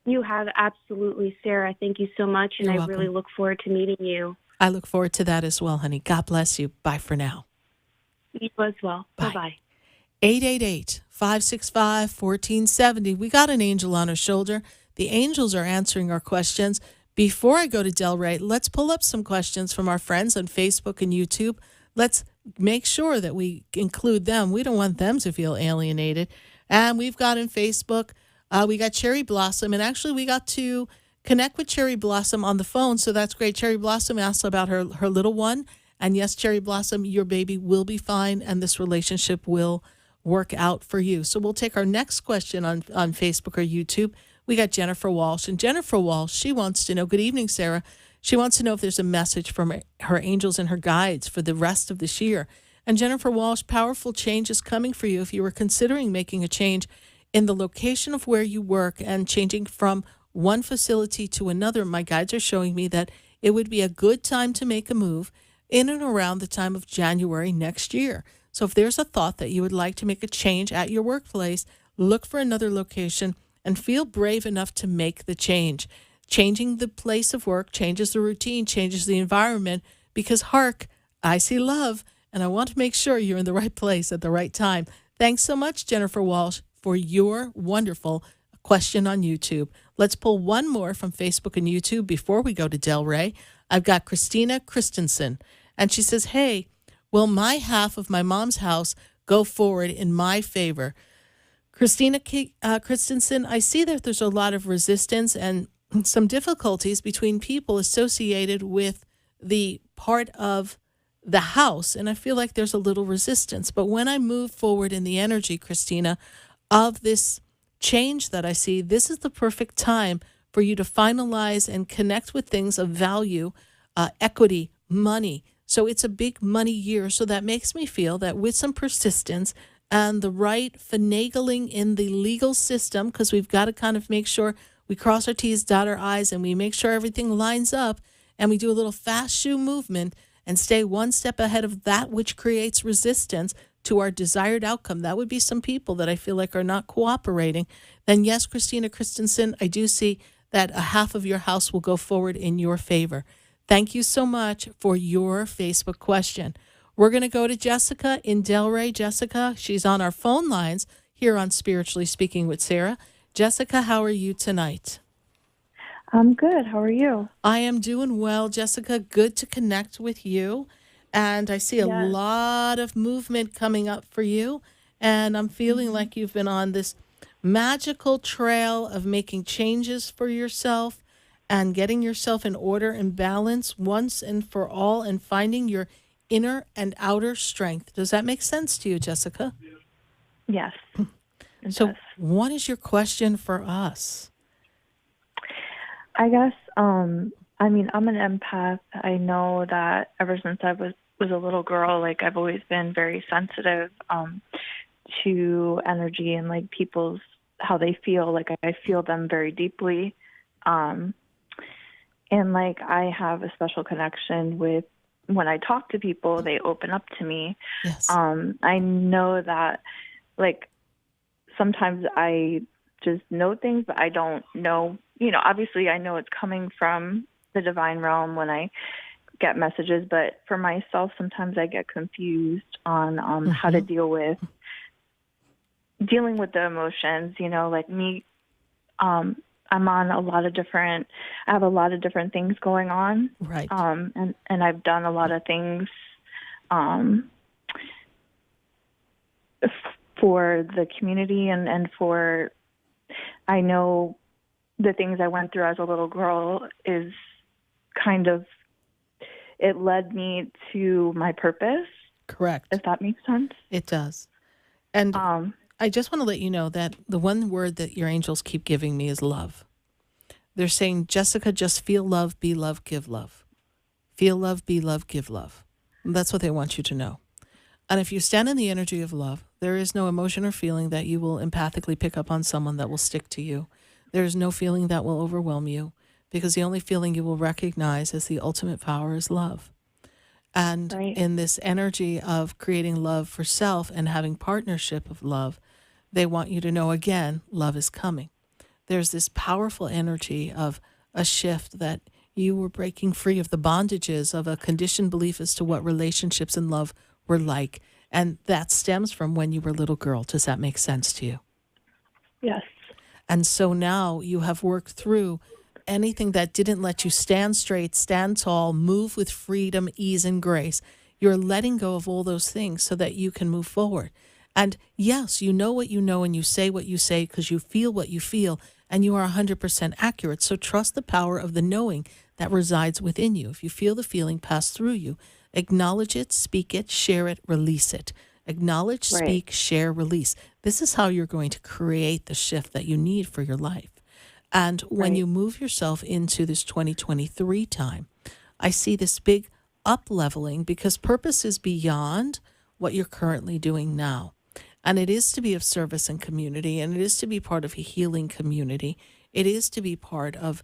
You have, absolutely, Sarah. Thank you so much, and I really look forward to meeting you. I look forward to that as well, honey. God bless you. Bye for now. You as well. Bye-bye. 888-565-1470. We got an angel on our shoulder. The angels are answering our questions. Before I go to Delray, let's pull up some questions from our friends on Facebook and YouTube. Let's make sure that we include them. We don't want them to feel alienated. And we've got in Facebook, we got Cherry Blossom, and actually we got to connect with Cherry Blossom on the phone, so that's great. Cherry Blossom asked about her little one, and yes, Cherry Blossom, your baby will be fine, and this relationship will work out for you. So we'll take our next question on Facebook or YouTube. We got Jennifer Walsh, and Jennifer Walsh, she wants to know, good evening, Sarah. She wants to know if there's a message from her angels and her guides for the rest of this year. And Jennifer Walsh, powerful change is coming for you if you were considering making a change in the location of where you work and changing from one facility to another. My guides are showing me that it would be a good time to make a move in and around the time of January next year. So if there's a thought that you would like to make a change at your workplace, look for another location and feel brave enough to make the change. Changing the place of work changes the routine, changes the environment, because hark, I see love, and I want to make sure you're in the right place at the right time. Thanks so much, Jennifer Walsh, for your wonderful question on YouTube. Let's pull one more from Facebook and YouTube before we go to Delray. I've got Christina Christensen, and she says, hey, will my half of my mom's house go forward in my favor? Christina Christensen, I see that there's a lot of resistance and some difficulties between people associated with the part of the house, and I feel like there's a little resistance. But when I move forward in the energy, Christina, of this change that I see, this is the perfect time for you to finalize and connect with things of value, equity, money. So it's a big money year. So that makes me feel that with some persistence and the right finagling in the legal system, because we've got to kind of make sure we cross our T's, dot our I's, and we make sure everything lines up, and we do a little fast shoe movement and stay one step ahead of that which creates resistance to our desired outcome. That would be some people that I feel like are not cooperating. Then yes, Christina Christensen, I do see that a half of your house will go forward in your favor. Thank you so much for your Facebook question. We're going to go to Jessica in Delray. Jessica, she's on our phone lines here on Spiritually Speaking with Sarah. Jessica, how are you tonight? I'm good. How are you? I am doing well, Jessica. Good to connect with you. And I see a lot of movement coming up for you. And I'm feeling like you've been on this magical trail of making changes for yourself and getting yourself in order and balance once and for all and finding your inner and outer strength. Does that make sense to you, Jessica? Yes. So what is your question for us? I guess, I mean, I'm an empath. I know that ever since I was a little girl, like I've always been very sensitive to energy and like people's, how they feel. Like I feel them very deeply. And like I have a special connection with, when I talk to people, they open up to me. Yes. I know that, like, sometimes I just know things, but I don't know, obviously I know it's coming from the divine realm when I get messages, but for myself, sometimes I get confused on how to dealing with the emotions, like me, I'm on a lot of different, I have a lot of different things going on. Right. And I've done a lot of things for the community and for, I know the things I went through as a little girl is kind of, it led me to my purpose. Correct. If that makes sense. It does. And I just want to let you know that the one word that your angels keep giving me is love. They're saying, Jessica, just feel love, be love, give love. Feel love, be love, give love. And that's what they want you to know. And if you stand in the energy of love, there is no emotion or feeling that you will empathically pick up on someone that will stick to you. There is no feeling that will overwhelm you, because the only feeling you will recognize as the ultimate power is love. And in this energy of creating love for self and having partnership of love, they want you to know, again, love is coming. There's this powerful energy of a shift that you were breaking free of the bondages of a conditioned belief as to what relationships and love were like. And that stems from when you were a little girl. Does that make sense to you? Yes. And so now you have worked through anything that didn't let you stand straight, stand tall, move with freedom, ease, and grace. You're letting go of all those things so that you can move forward. And yes, you know what you know and you say what you say because you feel what you feel, and you are 100% accurate. So trust the power of the knowing that resides within you. If you feel the feeling pass through you, acknowledge it, speak it, share it, release it. Acknowledge, speak, share, release. This is how you're going to create the shift that you need for your life. And when you move yourself into this 2023 time, I see this big up-leveling, because purpose is beyond what you're currently doing now. And it is to be of service and community, and it is to be part of a healing community. It is to be part of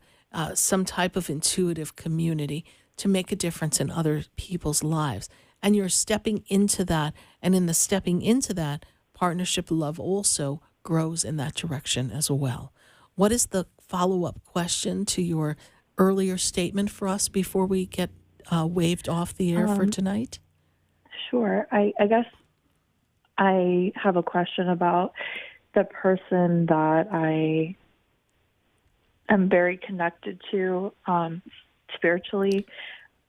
some type of intuitive community to make a difference in other people's lives. And you're stepping into that, and in the stepping into that, partnership love also grows in that direction as well. What is the follow-up question to your earlier statement for us before we get waved off the air for tonight? Sure. I guess I have a question about the person that I am very connected to spiritually.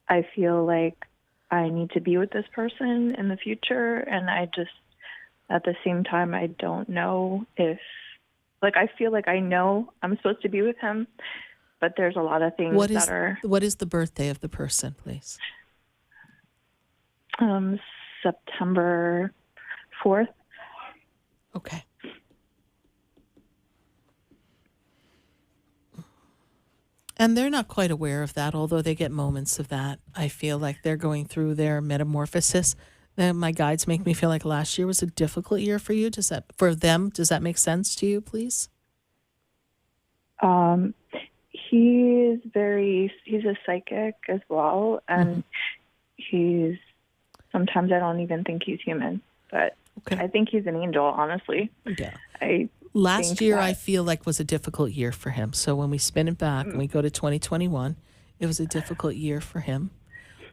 I feel like I need to be with this person in the future, and I just, at the same time, I don't know if, like, I feel like I know I'm supposed to be with him, but there's a lot of things What is the birthday of the person, please? September 4th. Okay. And they're not quite aware of that, although they get moments of that. I feel like they're going through their metamorphosis. My guides make me feel like last year was a difficult year for you. Does that make sense to you, please? He's a psychic as well, and sometimes I don't even think he's human, but I think he's an angel, honestly. Yeah. Last year, I feel like, was a difficult year for him. So when we spin it back and we go to 2021, It was a difficult year for him.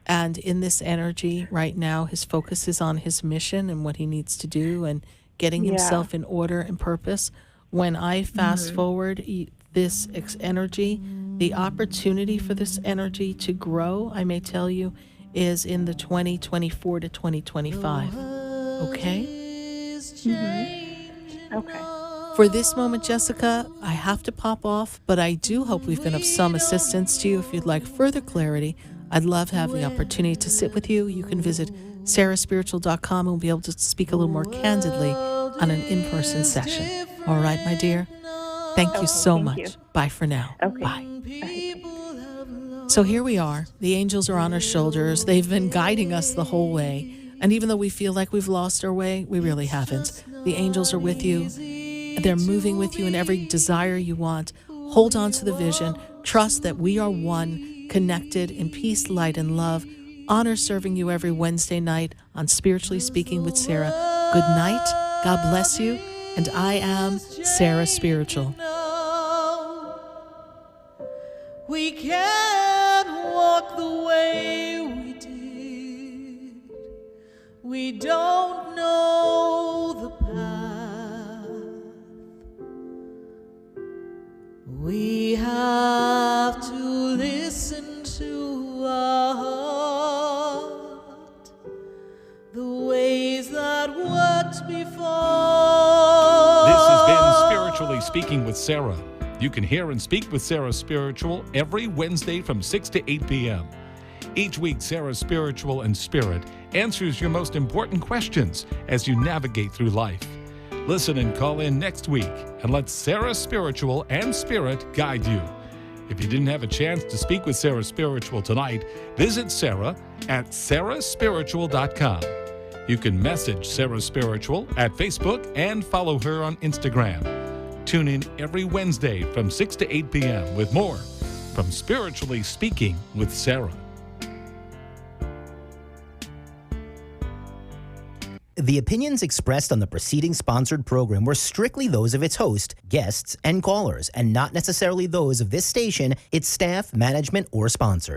And in this energy right now, his focus is on his mission and what he needs to do and getting himself in order and purpose. When I fast forward this energy, the opportunity for this energy to grow, I may tell you, is in the 2024 to 2025. Okay? Okay. For this moment, Jessica, I have to pop off, but I do hope we've been of some assistance to you. If you'd like further clarity, I'd love to have the opportunity to sit with you. You can visit sarahspiritual.com and we'll be able to speak a little more candidly on an in-person session. All right, my dear? Thank you so much. Bye for now. Okay. Bye. So here we are. The angels are on our shoulders. They've been guiding us the whole way. And even though we feel like we've lost our way, we really haven't. The angels are with you. They're moving with you in every desire you want. Hold on to the vision. Trust that we are one, connected in peace, light, and love. Honor serving you every Wednesday night on Spiritually Speaking with Sarah. Good night. God bless you. And I am Sarah Spiritual. We can't walk the way we did. We don't know the path. We have to listen to our heart, the ways that worked before. This has been Spiritually Speaking with Sarah. You can hear and speak with Sarah Spiritual every Wednesday from 6 to 8 p.m. Each week, Sarah Spiritual and Spirit answers your most important questions as you navigate through life. Listen and call in next week and let Sarah Spiritual and Spirit guide you. If you didn't have a chance to speak with Sarah Spiritual tonight, visit Sarah at sarahspiritual.com. You can message Sarah Spiritual at Facebook and follow her on Instagram. Tune in every Wednesday from 6 to 8 p.m. with more from Spiritually Speaking with Sarah. The opinions expressed on the preceding sponsored program were strictly those of its host, guests, and callers, and not necessarily those of this station, its staff, management, or sponsors.